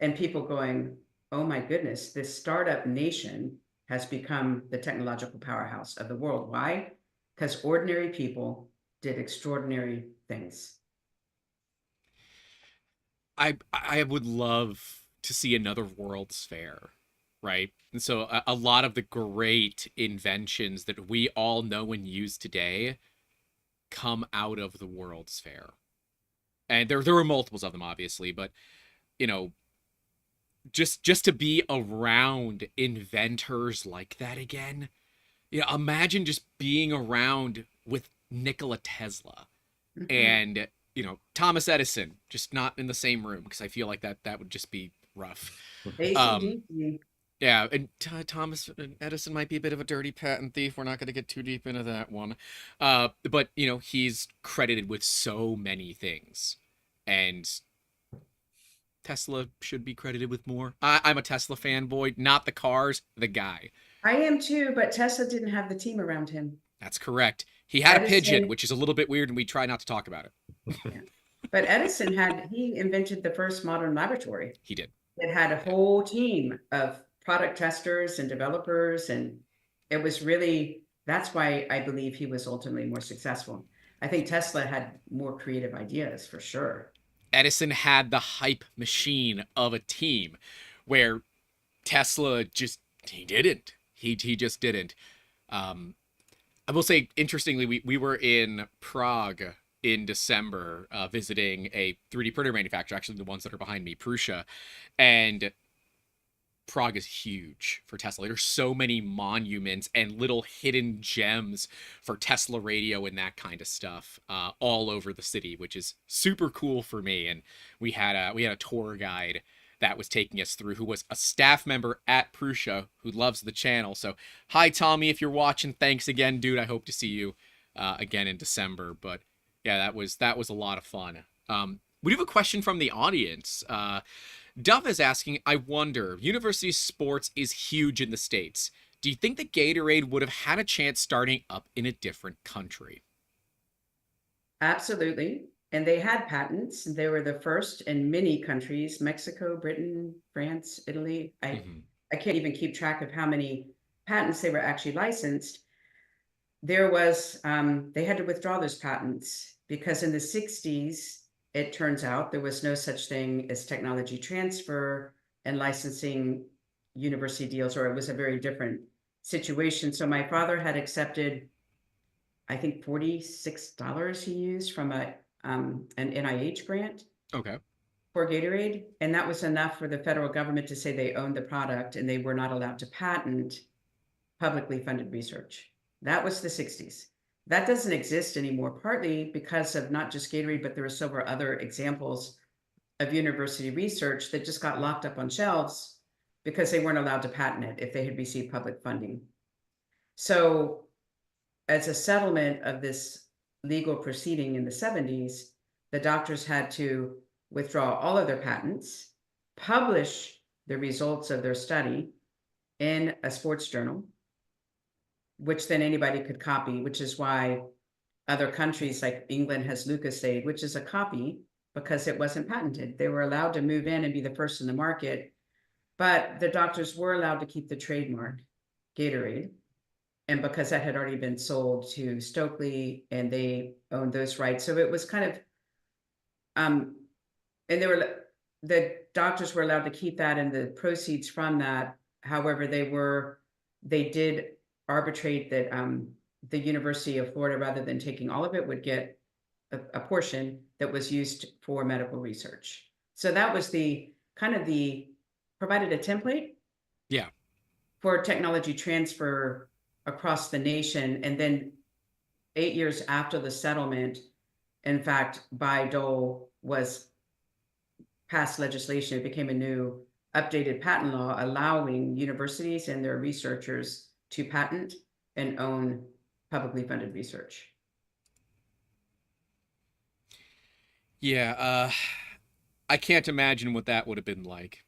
and people going, oh my goodness, this startup nation has become the technological powerhouse of the world. Why? Because ordinary people did extraordinary things. I would love to see another World's Fair, right? And so a lot of the great inventions that we all know and use today come out of the World's Fair. And there were multiples of them, obviously, but you know, just to be around inventors like that again. You know, imagine just being around with Nikola Tesla and Thomas Edison, just not in the same room, because I feel like that would just be rough. Yeah, and Thomas Edison might be a bit of a dirty patent thief. We're not going to get too deep into that one. But he's credited with so many things, and Tesla should be credited with more. I'm a Tesla fanboy, not the cars, the guy. I am too, but Tesla didn't have the team around him. That's correct. He had a pigeon, which is a little bit weird, and we try not to talk about it. Yeah. But Edison he invented the first modern laboratory. He did. It had a whole team of product testers and developers, and it was really, that's why I believe he was ultimately more successful. I think Tesla had more creative ideas for sure. Edison had the hype machine of a team, where Tesla he didn't. He just didn't. I will say, interestingly, we were in Prague in December visiting a 3D printer manufacturer, actually the ones that are behind me, Prusa, and Prague is huge for Tesla. There's so many monuments and little hidden gems for Tesla radio and that kind of stuff all over the city, which is super cool for me. And we had a tour guide that was taking us through, who was a staff member at Prusa, who loves the channel. So hi, Tommy, if you're watching, thanks again, dude. I hope to see you again in December. But yeah, that was a lot of fun. We do have a question from the audience. Dove is asking, I wonder, university sports is huge in the States. Do you think that Gatorade would have had a chance starting up in a different country? Absolutely. And they had patents. They were the first in many countries: Mexico, Britain, France, Italy. I can't even keep track of how many patents they were actually licensed. There was, they had to withdraw those patents because in the 60s, it turns out there was no such thing as technology transfer and licensing university deals, or it was a very different situation. So my father had accepted, I think, $46 he used from an NIH grant. Okay. For Gatorade, and that was enough for the federal government to say they owned the product and they were not allowed to patent publicly funded research. That was the 60s. That doesn't exist anymore, partly because of not just Gatorade, but there are several other examples of university research that just got locked up on shelves because they weren't allowed to patent it if they had received public funding. So as a settlement of this legal proceeding in the 70s, the doctors had to withdraw all of their patents, publish the results of their study in a sports journal, which then anybody could copy, which is why other countries like England has Lucasade, which is a copy because it wasn't patented. They were allowed to move in and be the first in the market, but the doctors were allowed to keep the trademark Gatorade. And because that had already been sold to Stokely and they owned those rights. So it was kind of, and the doctors were allowed to keep that and the proceeds from that. However, they did arbitrate that the University of Florida, rather than taking all of it, would get a portion that was used for medical research. So that was provided a template. Yeah. For technology transfer across the nation. And then 8 years after the settlement, in fact, Bayh-Dole was passed legislation. It became a new updated patent law allowing universities and their researchers to patent and own publicly funded research. Yeah, I can't imagine what that would have been like.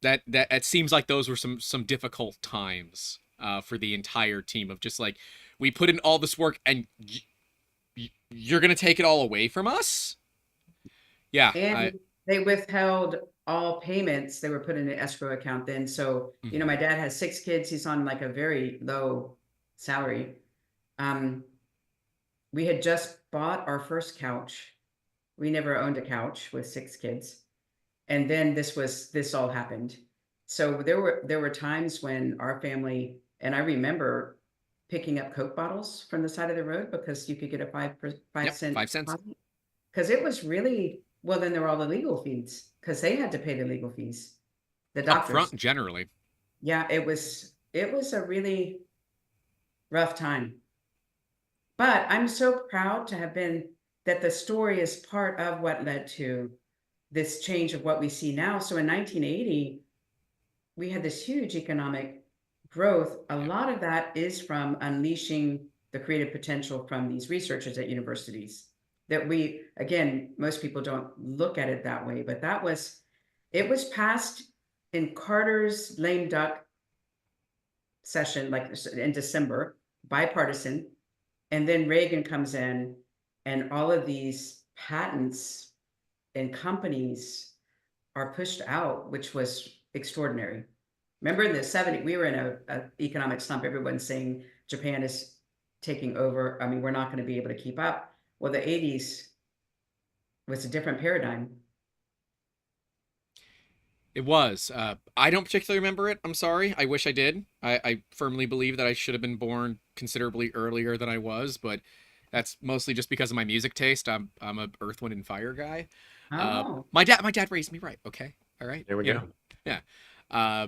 That it seems like those were some difficult times for the entire team of just like, we put in all this work and you're gonna take it all away from us. Yeah, And they withheld all payments. They were put in an escrow account then. So, you know, my dad has 6 kids. He's on like a very low salary. We had just bought our first couch. We never owned a couch with 6 kids. And then this all happened. So there were times when our family, and I remember picking up Coke bottles from the side of the road because you could get a 5 cent 5 cents. because it was really, well, then there were all the legal fees because they had to pay the legal fees. The Up doctors. front generally. Yeah, it was a really rough time. But I'm so proud to have been, that the story is part of what led to this change of what we see now. So in 1980, we had this huge economic growth. A lot of that is from unleashing the creative potential from these researchers at universities. That we, again, most people don't look at it that way, but it was passed in Carter's lame duck session, like in December, bipartisan. And then Reagan comes in and all of these patents and companies are pushed out, which was extraordinary. Remember in the 70s, we were in a economic slump. Everyone's saying Japan is taking over. I mean, we're not going to be able to keep up. Well, the 80s was a different paradigm. It was. I don't particularly remember it. I'm sorry. I wish I did. I firmly believe that I should have been born considerably earlier than I was, but that's mostly just because of my music taste. I'm a Earth, Wind, and Fire guy. My dad raised me right. Okay. All right. There we go. Yeah.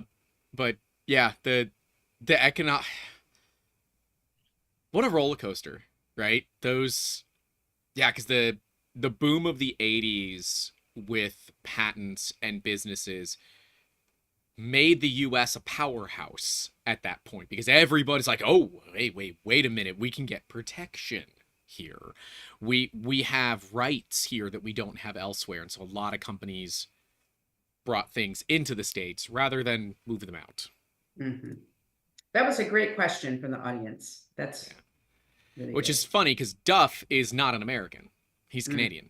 But yeah, the economic, what a roller coaster, right? Those, yeah, because the boom of the 80s with patents and businesses made the US a powerhouse at that point, because everybody's like, oh, wait a minute, we can get protection here. We have rights here that we don't have elsewhere. And so a lot of companies brought things into the States rather than move them out. That was a great question from the audience. That's really which good. is funny because Duff is not an American. He's Canadian.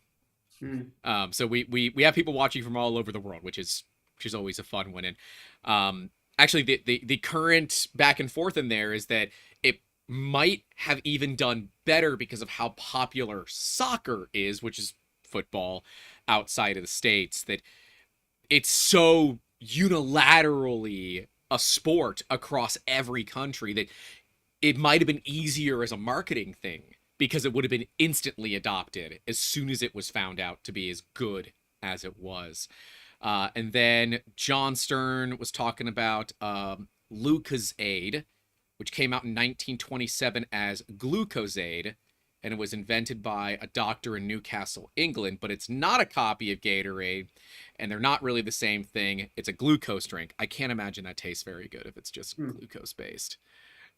So we have people watching from all over the world, which is always a fun one. And actually, the current back and forth in there is that it might have even done better because of how popular soccer is, which is football outside of the States, that it's so unilaterally a sport across every country that it might have been easier as a marketing thing, because it would have been instantly adopted as soon as it was found out to be as good as it was. And then John Stern was talking about Lucozade, which came out in 1927 as Glucosade, and it was invented by a doctor in Newcastle, England, but it's not a copy of Gatorade, and they're not really the same thing. It's a glucose drink. I can't imagine that tastes very good if it's just glucose-based.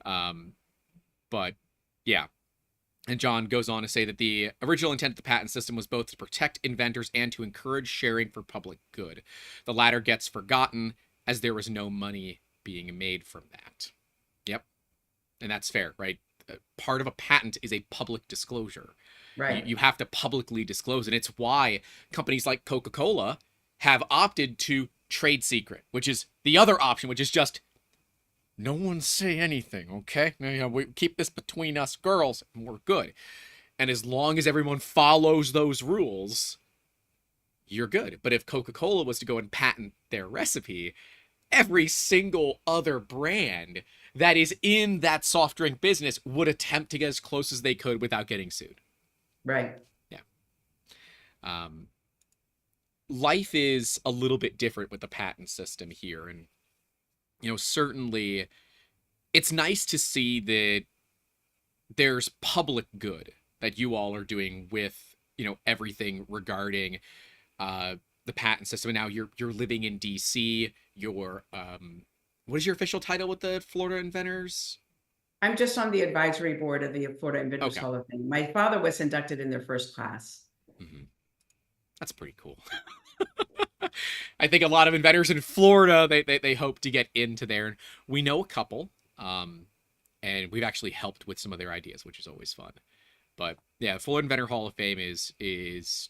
But yeah. And John goes on to say that the original intent of the patent system was both to protect inventors and to encourage sharing for public good. The latter gets forgotten as there was no money being made from that. Yep. And that's fair, right? Part of a patent is a public disclosure. Right. You have to publicly disclose. And it's why companies like Coca-Cola have opted to trade secret, which is the other option, which is just no one say anything, okay? We keep this between us girls, and we're good. And as long as everyone follows those rules, you're good. But if Coca-Cola was to go and patent their recipe, every single other brand that is in that soft drink business would attempt to get as close as they could without getting sued. Right. Yeah. Life is a little bit different with the patent system here, and certainly it's nice to see that there's public good that you all are doing with, everything regarding, the patent system. And now you're living in D.C. You're what is your official title with the Florida Inventors? I'm just on the advisory board of the Florida Inventors Okay. Hall of Fame. My father was inducted in their first class. Mm-hmm. That's pretty cool. I think a lot of inventors in Florida, they hope to get into there. We know a couple, and we've actually helped with some of their ideas, which is always fun. But yeah, the Florida Inventor Hall of Fame is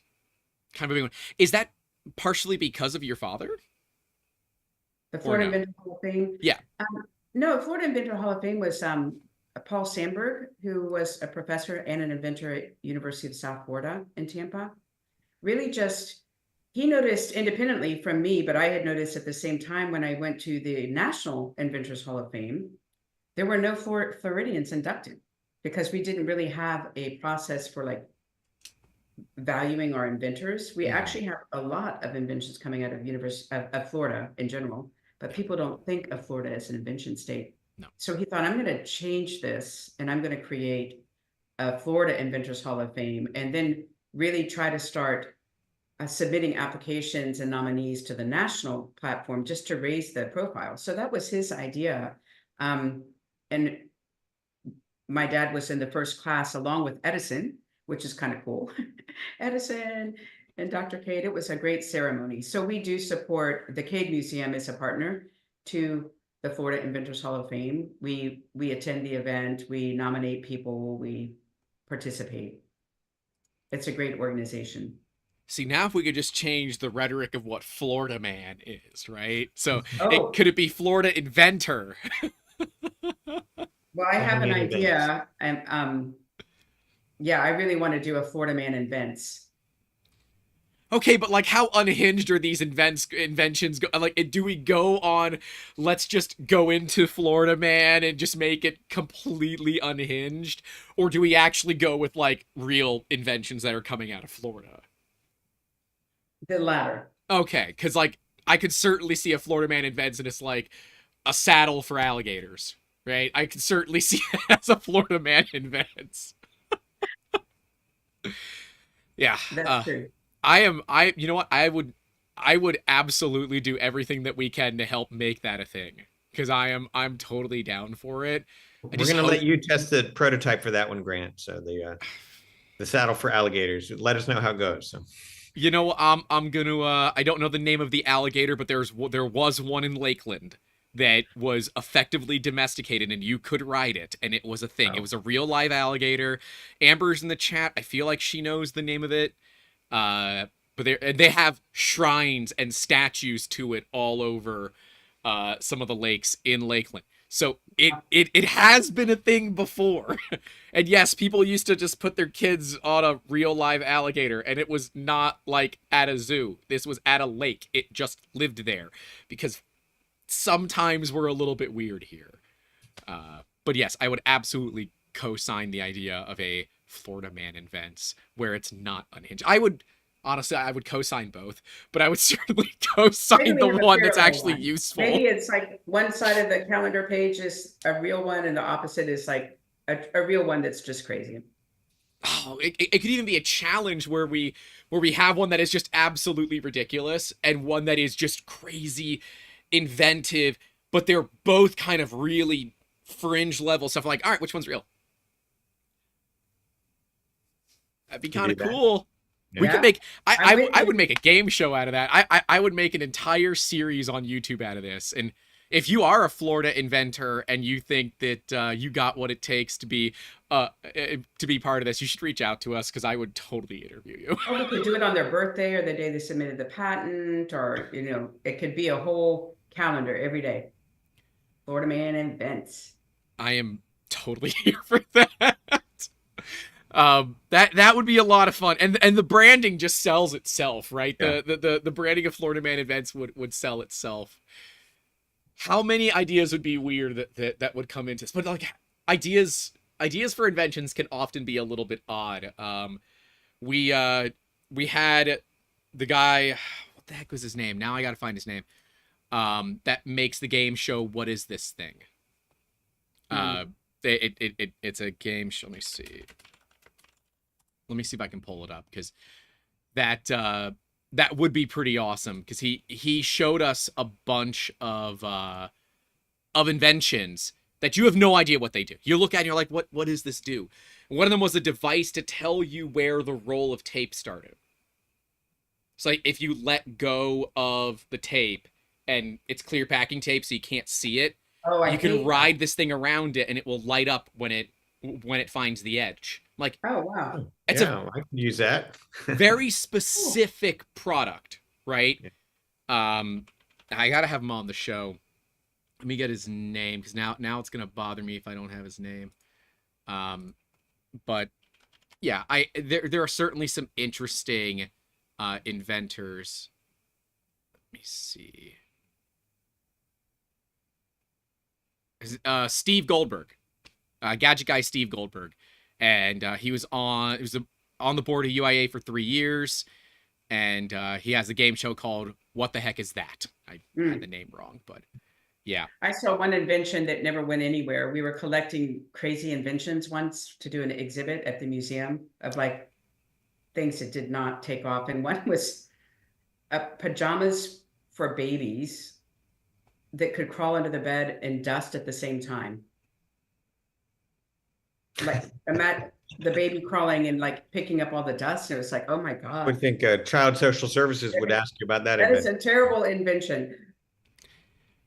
kind of a big one. Is that partially because of your father? The Florida no? Inventor Hall of Fame? Yeah. No, Florida Inventor Hall of Fame was Paul Sandberg, who was a professor and an inventor at University of South Florida in Tampa. Really just, he noticed independently from me, but I had noticed at the same time when I went to the National Inventors Hall of Fame, there were no Floridians inducted because we didn't really have a process for like valuing our inventors. We actually have a lot of inventions coming out of of Florida in general, but people don't think of Florida as an invention state. No. So he thought, I'm going to change this and I'm going to create a Florida Inventors Hall of Fame and then really try to start submitting applications and nominees to the national platform just to raise the profile. So that was his idea. And my dad was in the first class along with Edison, which is kind of cool. Edison and Dr. Cade, it was a great ceremony. So we do support the Cade Museum as a partner to the Florida Inventors Hall of Fame. We attend the event, we nominate people, we participate. It's a great organization. See, now if we could just change the rhetoric of what Florida Man is, right? So could it be Florida Inventor? Well, I have an idea, and yeah, I really want to do a Florida Man Invents. Okay, but like, how unhinged are these inventions? Like, do we go on, let's just go into Florida Man and just make it completely unhinged? Or do we actually go with, like, real inventions that are coming out of Florida? The latter. Okay, because, like, I could certainly see a Florida Man invents and it's, like, a saddle for alligators, right? I could certainly see it as a Florida Man invents. Yeah. That's true. You know what? I would absolutely do everything that we can to help make that a thing. Because I'm totally down for it. We're going to let you test the prototype for that one, Grant. So the saddle for alligators. Let us know how it goes. So. You know, I'm gonna I don't know the name of the alligator, but there was one in Lakeland that was effectively domesticated and you could ride it and it was a thing. It was a real live alligator. Amber's in the chat. I feel like she knows the name of it. But they have shrines and statues to it all over some of the lakes in Lakeland. So it has been a thing before. And yes, people used to just put their kids on a real live alligator, and it was not like at a zoo. This was at a lake. It just lived there because sometimes we're a little bit weird here. But yes, I would absolutely co-sign the idea of a Florida Man Invents where it's not unhinged. Honestly, I would co-sign both, but I would certainly co-sign the one that's actually useful. Maybe it's like one side of the calendar page is a real one and the opposite is like a real one that's just crazy. Oh, it could even be a challenge where we have one that is just absolutely ridiculous and one that is just crazy inventive, but they're both kind of really fringe level stuff. Like, all right, which one's real? That'd be kind of cool. Yeah. We could make. I would make a game show out of that. I would make an entire series on YouTube out of this. And if you are a Florida inventor and you think that you got what it takes to be part of this, you should reach out to us because I would totally interview you. Or we could do it on their birthday or the day they submitted the patent, or it could be a whole calendar every day. Florida Man Invents. I am totally here for that. That would be a lot of fun, and the branding just sells itself, right? Yeah. The branding of Florida Man Invents would sell itself. How many ideas would be weird that would come into this? But like ideas for inventions can often be a little bit odd. We had the guy, what the heck was his name? Now I gotta find his name. That makes the game show What Is This Thing? It's a game show. Let me see if I can pull it up because that That would be pretty awesome because he showed us a bunch of inventions that you have no idea what they do. You look at it and you're like, what does this do? And one of them was a device to tell you where the roll of tape started. So like if you let go of the tape and it's clear packing tape so you can't see it, you can ride this thing around it and it will light up when it finds the edge. Like, oh wow, I can use that. Very specific product, right? I gotta have him on the show. Let me get his name because now it's gonna bother me if I don't have his name. But yeah, there are certainly some interesting inventors. Let me see. Steve Goldberg, gadget guy Steve Goldberg, and he was on the board of UIA for 3 years, and he has a game show called What the Heck Is That? I had the name wrong, but yeah. I saw one invention that never went anywhere. We were collecting crazy inventions once to do an exhibit at the museum of like things that did not take off, and one was pajamas for babies that could crawl under the bed and dust at the same time. Like imagine the baby crawling and like picking up all the dust. And it was like, oh my God. I would think Child Social Services would ask you about that. That is a terrible invention.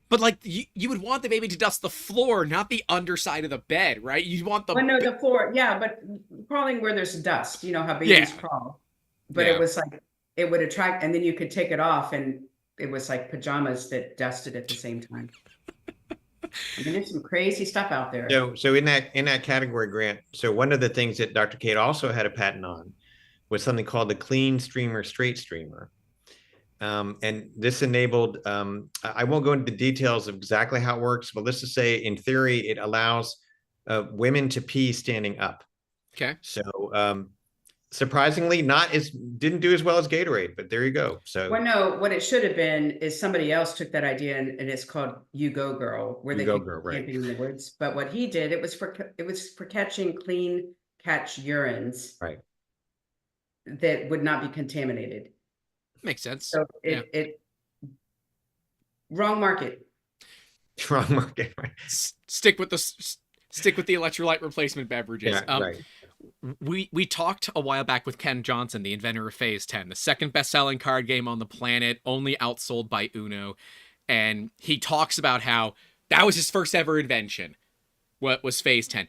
But like you would want the baby to dust the floor, not the underside of the bed, right? You want the the floor, yeah, but crawling where there's dust, you know how babies crawl. But it was like it would attract, and then you could take it off, and it was like pajamas that dusted at the same time. I mean, there's some crazy stuff out there. So in that category, Grant, so one of the things that Dr. Cade also had a patent on was something called the clean streamer straight streamer. And this enabled, I won't go into the details of exactly how it works, but let's just say in theory, it allows women to pee standing up. Okay. So surprisingly, didn't do as well as Gatorade, but there you go. So well, no, what it should have been is somebody else took that idea and it's called You Go Girl, where they keep camping in the woods. But what he did, it was for catching clean catch urines, right, that would not be contaminated. Makes sense. So it wrong market. Wrong market. Right. Stick with the electrolyte replacement beverages. Yeah, right. We talked a while back with Ken Johnson, the inventor of Phase 10, the second best-selling card game on the planet, only outsold by Uno. And he talks about how that was his first ever invention, what was Phase 10.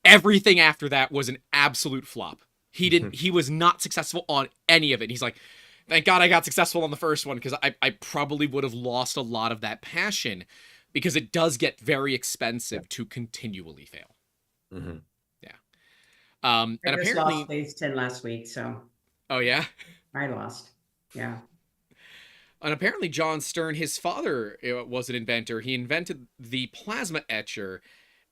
Everything after that was an absolute flop. He was not successful on any of it. He's like, thank God I got successful on the first one, because I probably would have lost a lot of that passion, because it does get very expensive to continually fail. Mm-hmm. And apparently lost Phase 10 last week, so. Oh yeah? I lost. Yeah. And apparently John Stern, his father, was an inventor. He invented the plasma etcher,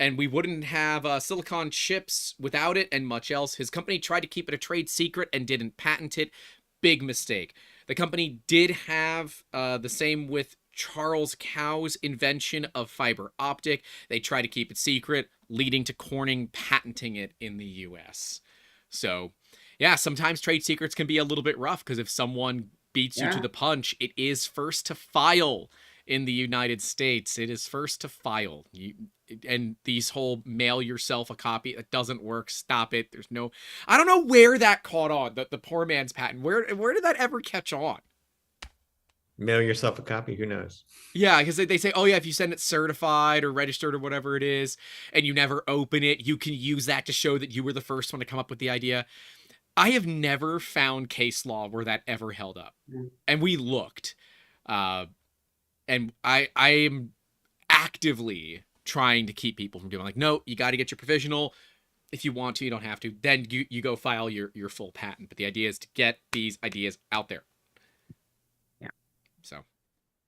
and we wouldn't have silicon chips without it and much else. His company tried to keep it a trade secret and didn't patent it. Big mistake. The company did have the same with Charles Cow's invention of fiber optic. They tried to keep it secret, leading to Corning patenting it in the US. So, yeah, sometimes trade secrets can be a little bit rough, because if someone beats you to the punch, it is first to file in the United States. It is first to file. And these whole mail yourself a copy, that doesn't work. Stop it. There's no... I don't know where that caught on, the poor man's patent. Where did that ever catch on? Mail yourself a copy, who knows? Yeah, because they say, oh yeah, if you send it certified or registered or whatever it is, and you never open it, you can use that to show that you were the first one to come up with the idea. I have never found case law where that ever held up. And we looked. And I am actively trying to keep people from doing, like, no, you got to get your provisional. If you want to, you don't have to. Then you go file your full patent. But the idea is to get these ideas out there. So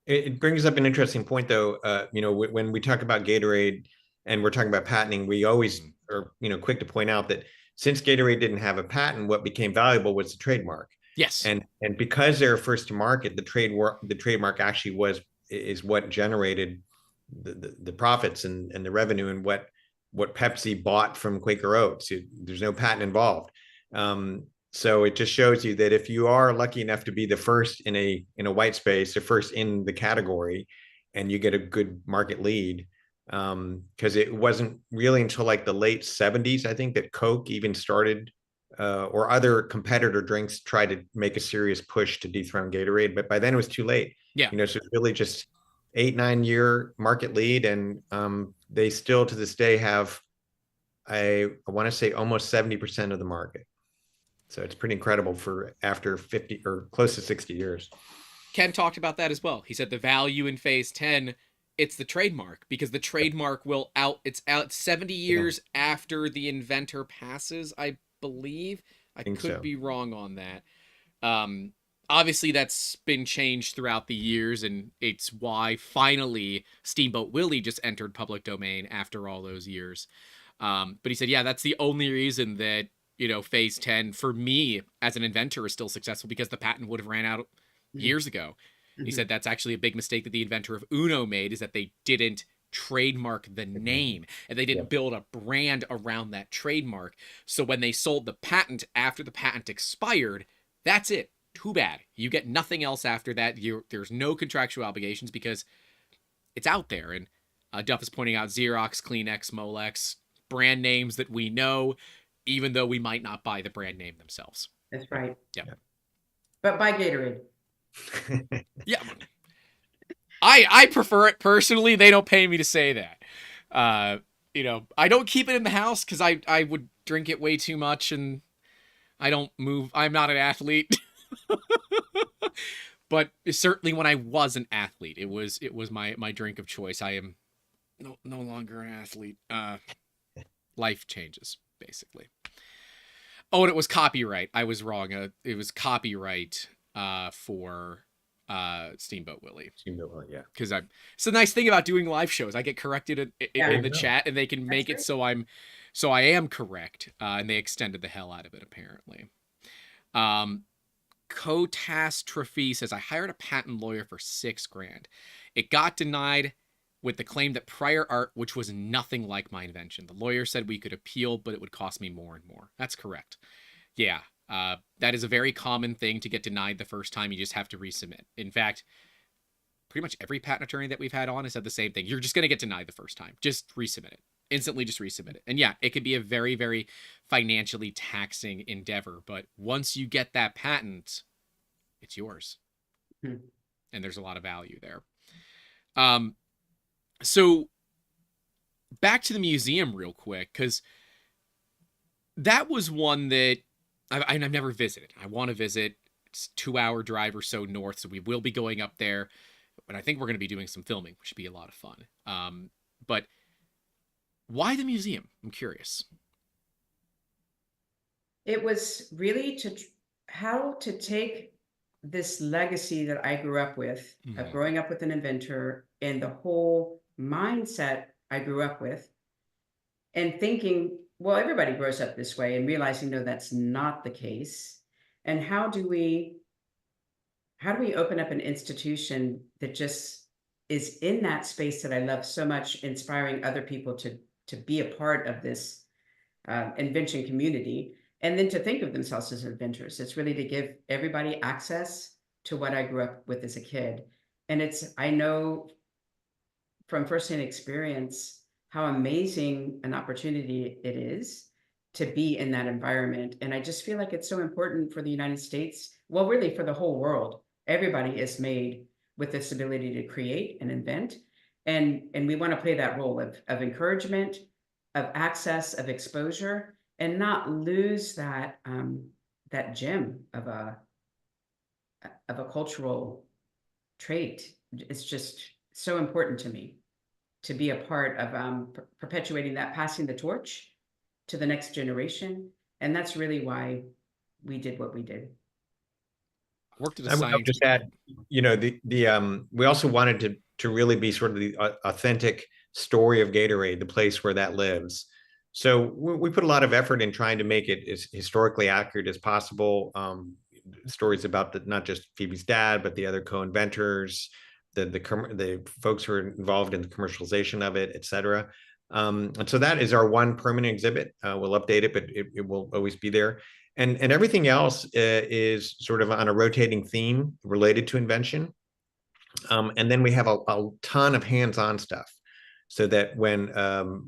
it brings up an interesting point, though. When we talk about Gatorade and we're talking about patenting, we always are, quick to point out that since Gatorade didn't have a patent, what became valuable was the trademark. Yes. And because they're first to market, the trademark actually is what generated the profits and the revenue, and what Pepsi bought from Quaker Oats. There's no patent involved. So it just shows you that if you are lucky enough to be the first in a white space, the first in the category, and you get a good market lead, because it wasn't really until like the late 70s, I think, that Coke even started, or other competitor drinks tried to make a serious push to dethrone Gatorade, but by then it was too late. Yeah. So it's really just 8-9 year market lead, and they still to this day have, I want to say, almost 70% of the market. So it's pretty incredible for after 50 or close to 60 years. Ken talked about that as well. He said the value in phase 10, it's the trademark, because the trademark it's out 70 years after the inventor passes, I believe. I could be wrong on that. Obviously that's been changed throughout the years, and it's why finally Steamboat Willie just entered public domain after all those years. But he said, yeah, that's the only reason that, phase 10 for me as an inventor is still successful, because the patent would have ran out years ago. He said that's actually a big mistake that the inventor of Uno made, is that they didn't trademark the name, and they didn't build a brand around that trademark. So when they sold the patent after the patent expired, that's it. Too bad. You get nothing else after that. There's no contractual obligations because it's out there. And Duff is pointing out Xerox, Kleenex, Molex, brand names that we know, even though we might not buy the brand name themselves. That's right. Yeah. But buy Gatorade. Yeah. I prefer it personally. They don't pay me to say that. I don't keep it in the house because I would drink it way too much, and I don't move. I'm not an athlete. But certainly when I was an athlete, it was my drink of choice. I am no longer an athlete. Life changes, basically. Oh, and it was copyright. I was wrong. It was copyright for Steamboat Willie. Steamboat Willie, yeah. Because it's a nice thing about doing live shows. I get corrected in the chat, and they can make it so I am correct. And they extended the hell out of it, apparently. Catastrophe says, I hired a patent lawyer for $6,000. It got denied with the claim that prior art, which was nothing like my invention. The lawyer said we could appeal, but it would cost me more and more. That's correct. Yeah, that is a very common thing to get denied the first time. You just have to resubmit. In fact, pretty much every patent attorney that we've had on has said the same thing. You're just going to get denied the first time. Just resubmit it. Instantly just resubmit it. And yeah, it could be a very, very financially taxing endeavor. But once you get that patent, it's yours. And there's a lot of value there. So back to the museum real quick, because that was one that I've never visited. I want to visit. It's a 2-hour drive or so north, so we will be going up there. And I think we're going to be doing some filming, which should be a lot of fun. But why the museum? I'm curious. It was really how to take this legacy that I grew up with, of growing up with an inventor, and the whole mindset I grew up with, and thinking, well, everybody grows up this way, and realizing, no, that's not the case. And how do we open up an institution that just is in that space that I love so much, inspiring other people to be a part of this invention community, and then to think of themselves as inventors. It's really to give everybody access to what I grew up with as a kid. And I know from firsthand experience how amazing an opportunity it is to be in that environment. And I just feel like it's so important for the United States, well, really for the whole world. Everybody is made with this ability to create and invent. And we want to play that role of encouragement, of access, of exposure, and not lose that gem of a cultural trait. It's just so important to me to be a part of perpetuating that, passing the torch to the next generation. And that's really why we did what we did. Worked at a I science. would just add, we also wanted to really be sort of the authentic story of Gatorade, the place where that lives. So we put a lot of effort in trying to make it as historically accurate as possible. Stories about not just Phoebe's dad, but the other co-inventors, the folks who are involved in the commercialization of it, et cetera. And so that is our one permanent exhibit. We'll update it, but it will always be there. And everything else is sort of on a rotating theme related to invention. And then we have a ton of hands-on stuff, so that when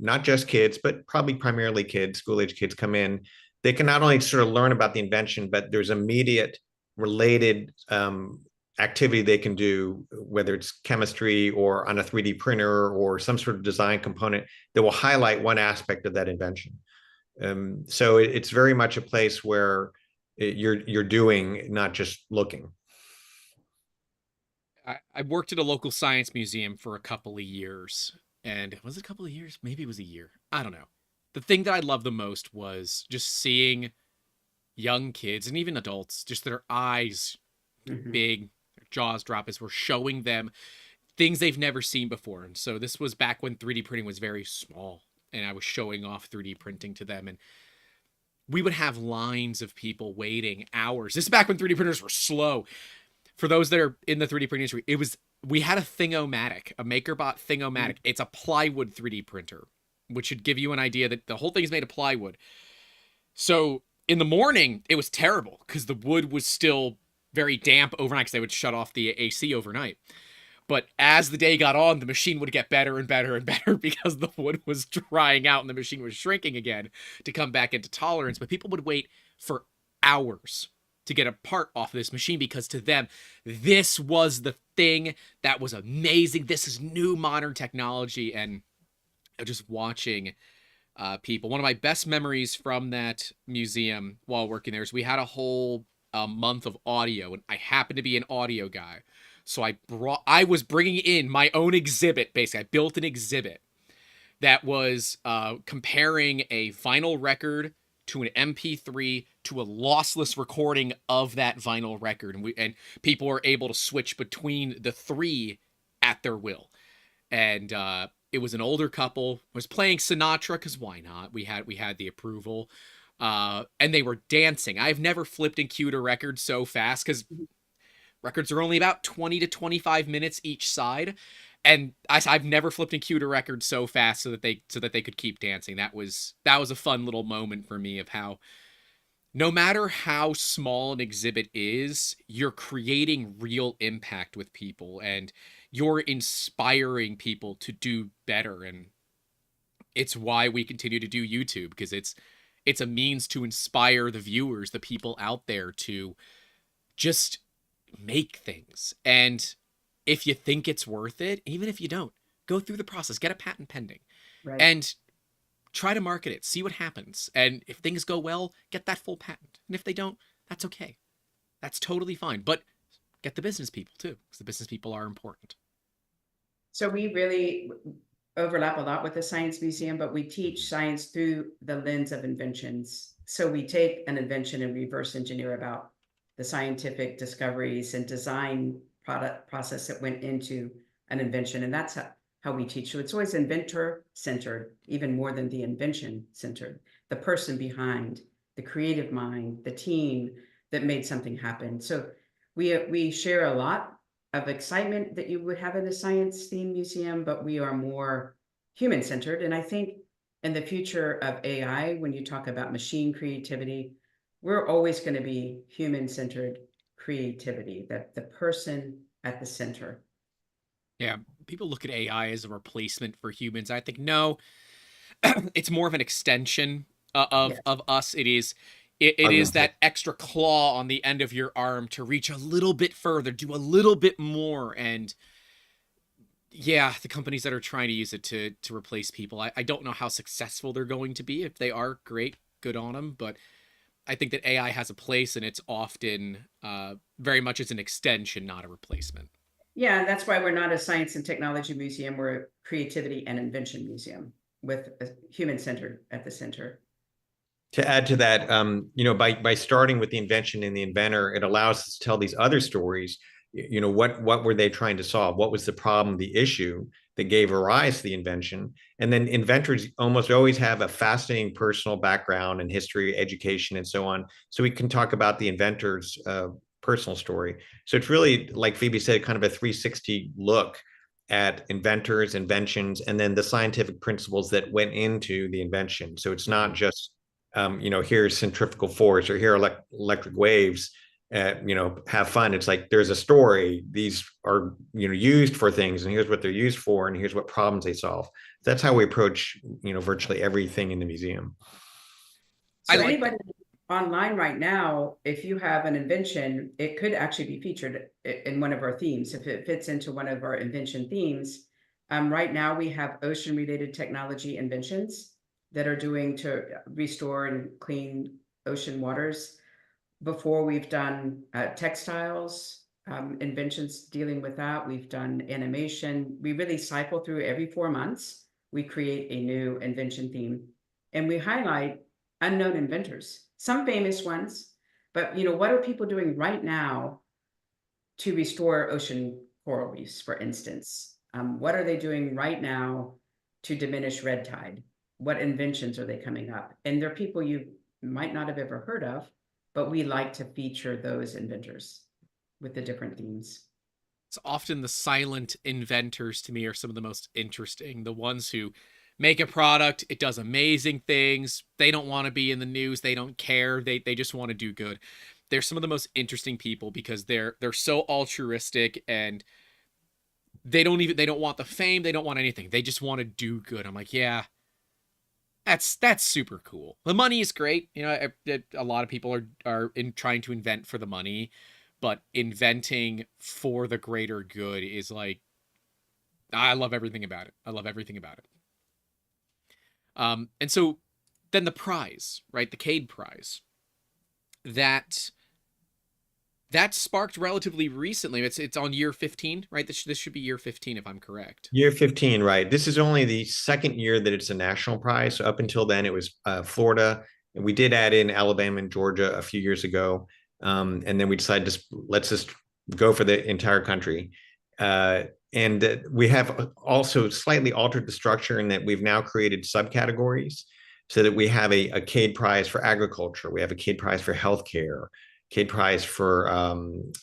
not just kids, but probably primarily kids, school-age kids come in, they can not only sort of learn about the invention, but there's immediate related activity they can do, whether it's chemistry or on a 3D printer or some sort of design component that will highlight one aspect of that invention. So it's very much a place where you're doing, not just looking. I worked at a local science museum for a couple of years. And was it a couple of years? Maybe it was a year. I don't know. The thing that I loved the most was just seeing young kids and even adults, just their eyes big, their jaws drop as we're showing them things they've never seen before. And so this was back when 3D printing was very small, and I was showing off 3D printing to them. And we would have lines of people waiting hours. This is back when 3D printers were slow. For those that are in the 3D printing industry, we had a Thingomatic, a MakerBot Thingomatic. It's a plywood 3D printer, which should give you an idea that the whole thing is made of plywood. So in the morning, it was terrible because the wood was still very damp overnight because they would shut off the AC overnight. But as the day got on, the machine would get better and better and better because the wood was drying out and the machine was shrinking again to come back into tolerance. But people would wait for hours to get a part off of this machine because to them, this was the thing that was amazing. This is new modern technology. And just watching people. One of my best memories from that museum while working there is we had a whole month of audio, and I happened to be an audio guy. So I was bringing in my own exhibit, basically. I built an exhibit that was comparing a vinyl record to an MP3 to a lossless recording of that vinyl record. And people were able to switch between the three at their will. And it was an older couple, was playing Sinatra, because why not? We had the approval. And they were dancing. I've never flipped and queued a record so fast, because records are only about 20 to 25 minutes each side. And I've never flipped and queued a record so fast so that they could keep dancing. That was a fun little moment for me of how no matter how small an exhibit is, you're creating real impact with people and you're inspiring people to do better. And it's why we continue to do YouTube, because it's a means to inspire the viewers, the people out there, to just make things. And if you think it's worth it, even if you don't, go through the process, get a patent pending, right, and try to market it, see what happens. And if things go well, get that full patent. And if they don't, that's okay. That's totally fine. But get the business people too, because the business people are important. So we really overlap a lot with the Science Museum, but we teach science through the lens of inventions. So we take an invention and reverse engineer about the scientific discoveries and design product process that went into an invention. And that's how we teach. So it's always inventor-centered, even more than the invention-centered. The person behind, the creative mind, the team that made something happen. So we share a lot of excitement that you would have in a science themed museum, but we are more human-centered. And I think in the future of AI, when you talk about machine creativity, we're always going to be human-centered creativity, that the person at the center. Yeah, people look at AI as a replacement for humans. I think no, it's more of an extension of us. It is that extra claw on the end of your arm to reach a little bit further, do a little bit more. And yeah, the companies that are trying to use it to replace people, I don't know how successful they're going to be. If they are, great, good on them. But I think that AI has a place, and it's often very much as an extension, not a replacement. Yeah, that's why we're not a science and technology museum. We're a creativity and invention museum with a human-centered at the center. To add to that, by starting with the invention and the inventor, it allows us to tell these other stories. What were they trying to solve? What was the problem, the issue that gave rise to the invention? And then inventors almost always have a fascinating personal background and history, education, and so on. So we can talk about the inventor's personal story. So it's really, like Phoebe said, kind of a 360 look at inventors, inventions, and then the scientific principles that went into the invention. So it's not just here's centrifugal force, or here are electric waves. Have fun. It's like there's a story. These are used for things, and here's what they're used for, and here's what problems they solve. That's how we approach virtually everything in the museum. I So like anybody online right now, if you have an invention, it could actually be featured in one of our themes if it fits into one of our invention themes. Right now we have ocean related technology inventions that are doing to restore and clean ocean waters. Before, we've done textiles inventions dealing with that. We've done animation. We really cycle through every 4 months. We create a new invention theme, and we highlight unknown inventors, some famous ones, but what are people doing right now to restore ocean coral reefs, for instance? What are they doing right now to diminish red tide? What inventions are they coming up? And they're people you might not have ever heard of, but we like to feature those inventors with the different themes. It's often the silent inventors to me are some of the most interesting. The ones who make a product, it does amazing things. They don't want to be in the news. They don't care. They just want to do good. They're some of the most interesting people because they're so altruistic, and they don't want the fame. They don't want anything. They just want to do good. I'm like, yeah, that's super cool. The money is great. A lot of people are trying to invent for the money, but inventing for the greater good is like, I love everything about it. I love everything about it. And so then the prize, right? The Cade Prize, that sparked relatively recently. It's on year 15, right? This should be year 15 if I'm correct. Year 15, right? This is only the second year that it's a national prize. So up until then, it was Florida, and we did add in Alabama and Georgia a few years ago, and then we decided let's just go for the entire country. And we have also slightly altered the structure in that we've now created subcategories so that we have a Cade Prize for agriculture. We have a Cade Prize for healthcare, Cade Prize for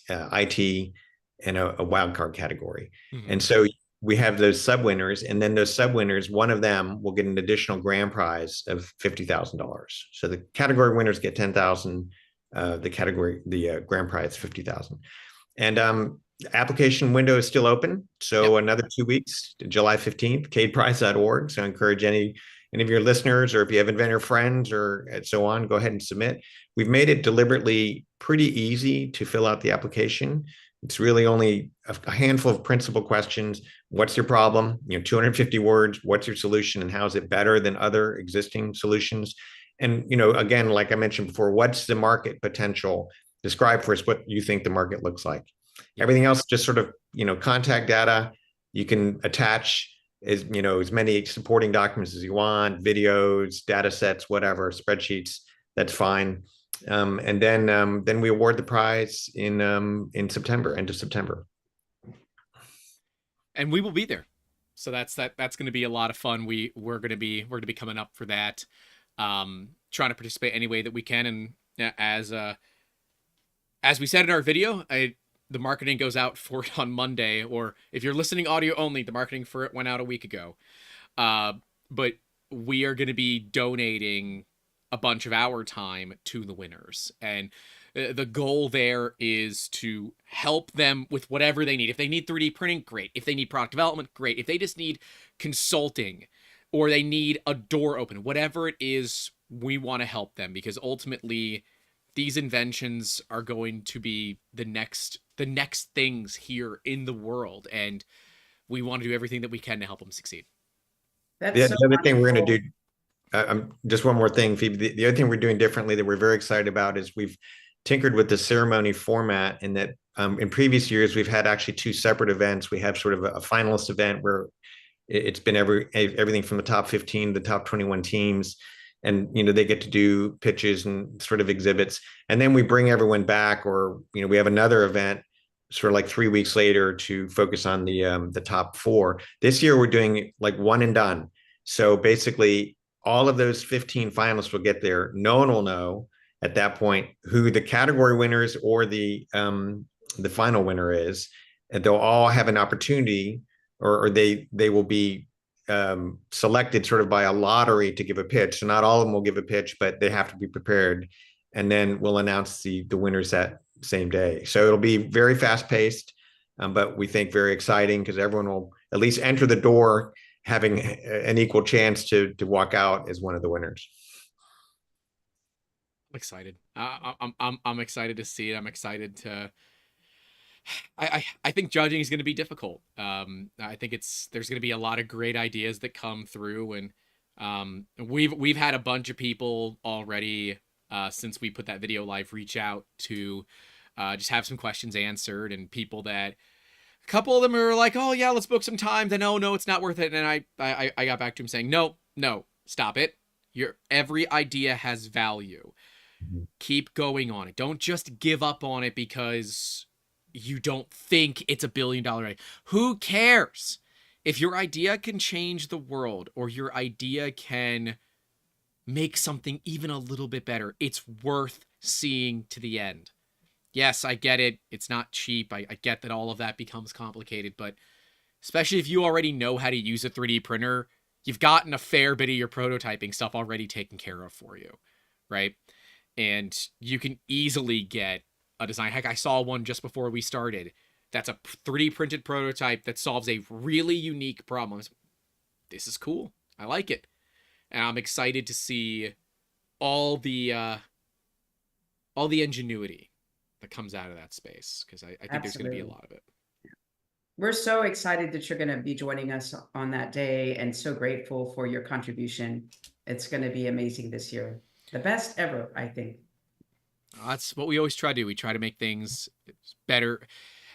IT, and a wildcard category. Mm-hmm. And so we have those sub-winners, and then those sub-winners, one of them will get an additional grand prize of $50,000. So the category winners get $10,000, the grand prize $50,000. And application window is still open. So another 2 weeks, July 15th, cadeprize.org. So I encourage any of your listeners, or if you have inventor friends or so on, go ahead and submit. We've made it deliberately pretty easy to fill out the application. It's really only a handful of principal questions. What's your problem? 250 words. What's your solution, and how is it better than other existing solutions? And, again, like I mentioned before, what's the market potential? Describe for us what you think the market looks like. Everything else, just sort of, contact data. You can attach as many supporting documents as you want, videos, data sets, whatever, spreadsheets. That's fine. And then we award the prize in September, end of September. And we will be there. So that's going to be a lot of fun. We're going to be coming up for that. Trying to participate any way that we can. And as we said in our video, the marketing goes out for it on Monday, or if you're listening audio only, the marketing for it went out a week ago. But we are going to be donating a bunch of our time to the winners. And the goal there is to help them with whatever they need. If they need 3D printing, great. If they need product development, great. If they just need consulting, or they need a door open, whatever it is, we want to help them, because ultimately these inventions are going to be the next things here in the world, and we want to do everything that we can to help them succeed. The other thing we're going to do, just one more thing, Phoebe. The other thing we're doing differently that we're very excited about is we've tinkered with the ceremony format, in that in previous years we've had actually two separate events. We have sort of a finalist event where it's been everything from the top 15 to the top 21 teams. And, they get to do pitches and sort of exhibits. And then we bring everyone back, or, we have another event sort of like 3 weeks later to focus on the top four. This year, we're doing like one and done. So basically, all of those 15 finalists will get there. No one will know at that point who the category winners or the final winner is. And they'll all have an opportunity, or they will be selected sort of by a lottery to give a pitch. So not all of them will give a pitch, but they have to be prepared. And then we'll announce the winners that same day. So it'll be very fast paced, but we think very exciting because everyone will at least enter the door having an equal chance to walk out as one of the winners. I'm excited. I'm excited to see it. I'm excited to. I think judging is going to be difficult. I think there's going to be a lot of great ideas that come through, and we've had a bunch of people already since we put that video live reach out to just have some questions answered, and people that a couple of them are like, oh yeah, let's book some time. Then oh no, it's not worth it. And I got back to him saying, no, stop it. Every idea has value. Keep going on it. Don't just give up on it because you don't think it's $1 billion idea. Who cares? If your idea can change the world or your idea can make something even a little bit better, it's worth seeing to the end. Yes, I get it. It's not cheap. I get that all of that becomes complicated, but especially if you already know how to use a 3D printer, you've gotten a fair bit of your prototyping stuff already taken care of for you, right? And you can easily get a design. Heck, I saw one just before we started. That's a 3D printed prototype that solves a really unique problem. This is cool. I like it. And I'm excited to see all the ingenuity that comes out of that space, because I think there's going to be a lot of it. We're so excited that you're going to be joining us on that day, and so grateful for your contribution. It's going to be amazing this year. The best ever, I think. That's what we always try to do. We try to make things better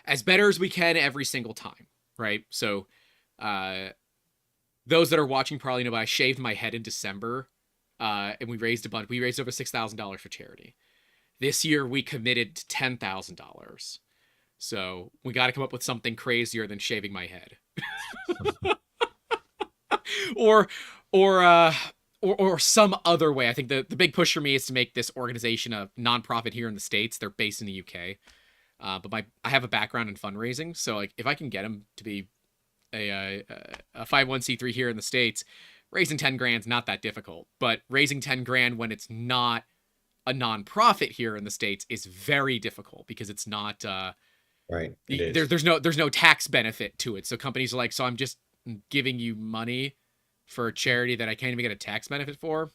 as we can every single time, right? So those that are watching probably know, but I shaved my head in December, and we raised a bunch. We raised over $6,000 for charity. This year we committed to $10,000. So we got to come up with something crazier than shaving my head. or some other way. I think the big push for me is to make this organization a nonprofit here in the States. They're based in the UK. But I have a background in fundraising. So like if I can get them to be a 501c3 here in the States, raising 10 grand is not that difficult. But raising 10 grand when it's not a nonprofit here in the States is very difficult, because it's not right. There's no tax benefit to it. So companies are like, so I'm just giving you money for a charity that I can't even get a tax benefit for.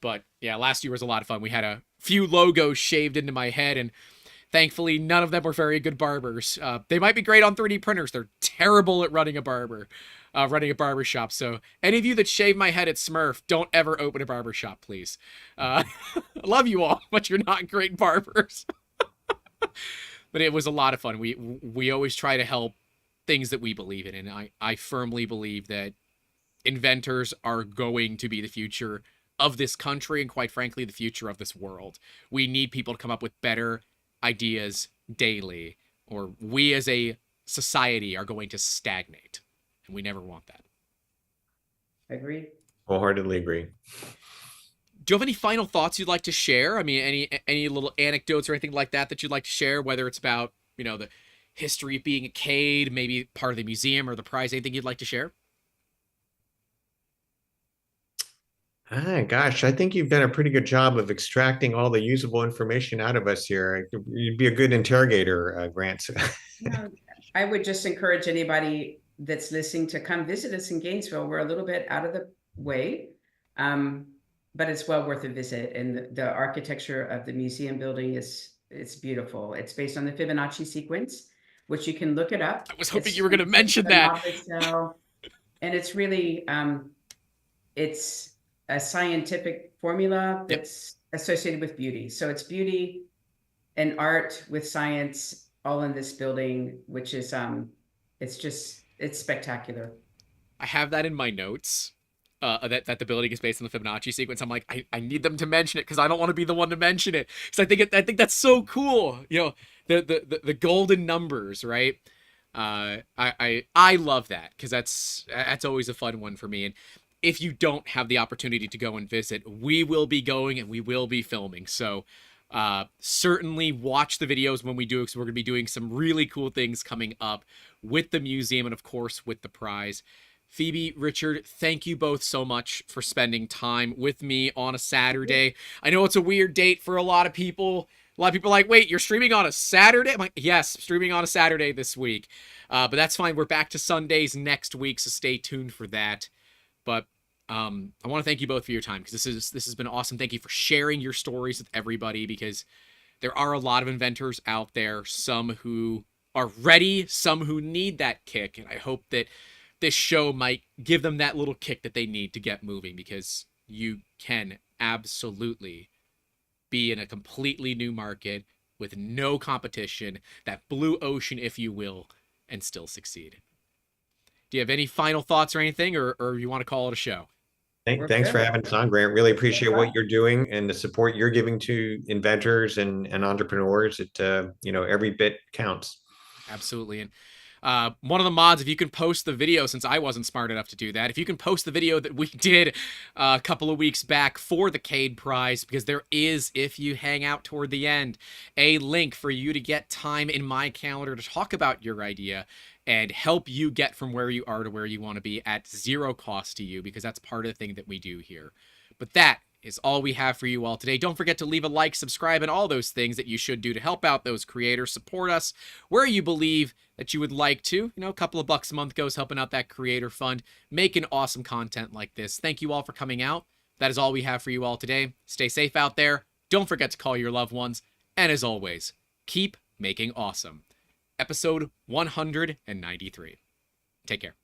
But yeah, last year was a lot of fun. We had a few logos shaved into my head, and thankfully none of them were very good barbers. They might be great on 3D printers. They're terrible at running a barber shop. So any of you that shave my head at Smurf, don't ever open a barber shop, please. I love you all, but you're not great barbers. But it was a lot of fun. We always try to help things that we believe in. And I firmly believe that inventors are going to be the future of this country, and quite frankly, the future of this world. We need people to come up with better ideas daily, or we as a society are going to stagnate. And we never want that. Agree. Wholeheartedly agree. Do you have any final thoughts you'd like to share? I mean, any little anecdotes or anything like that you'd like to share, whether it's about, the history of being a Cade, maybe part of the museum or the prize, anything you'd like to share? Gosh, I think you've done a pretty good job of extracting all the usable information out of us here. You'd be a good interrogator, Grant. I would just encourage anybody that's listening to come visit us in Gainesville. We're a little bit out of the way, but it's well worth a visit. And the architecture of the museum building it's beautiful. It's based on the Fibonacci sequence, which you can look it up. I was hoping you were going to mention that. And it's really, it's a scientific formula that's associated with beauty. So it's beauty and art with science all in this building, which is, it's spectacular. I have that in my notes. That the building is based on the Fibonacci sequence. I'm like, I need them to mention it, because I don't want to be the one to mention it, because I think that's so cool. The golden numbers, right? I love that, because that's always a fun one for me. And if you don't have the opportunity to go and visit, we will be going and we will be filming. So certainly watch the videos when we do, because we're going to be doing some really cool things coming up with the museum and of course with the prize. Phoebe, Richard, thank you both so much for spending time with me on a Saturday. I know it's a weird date for a lot of people. A lot of people are like, wait, you're streaming on a Saturday? I'm like, yes, streaming on a Saturday this week. But that's fine. We're back to Sundays next week, so stay tuned for that. But I want to thank you both for your time, because this has been awesome. Thank you for sharing your stories with everybody, because there are a lot of inventors out there, some who are ready, some who need that kick, and I hope that this show might give them that little kick that they need to get moving, because you can absolutely be in a completely new market with no competition, that blue ocean, if you will, and still succeed. Do you have any final thoughts or anything, or you want to call it a show? Thanks for having us on, Grant. Really appreciate what you're doing and the support you're giving to inventors and entrepreneurs. It every bit counts. Absolutely. And one of the mods, if you can post the video, since I wasn't smart enough to do that, if you can post the video that we did a couple of weeks back for the Cade Prize, because there is, if you hang out toward the end, a link for you to get time in my calendar to talk about your idea and help you get from where you are to where you want to be at zero cost to you, because that's part of the thing that we do here. But that is all we have for you all today. Don't forget to leave a like, subscribe, and all those things that you should do to help out those creators. Support us where you believe that you would like to. A couple of bucks a month goes helping out that creator fund, making awesome content like this. Thank you all for coming out. That is all we have for you all today. Stay safe out there. Don't forget to call your loved ones. And as always, keep making awesome. Episode 193. Take care.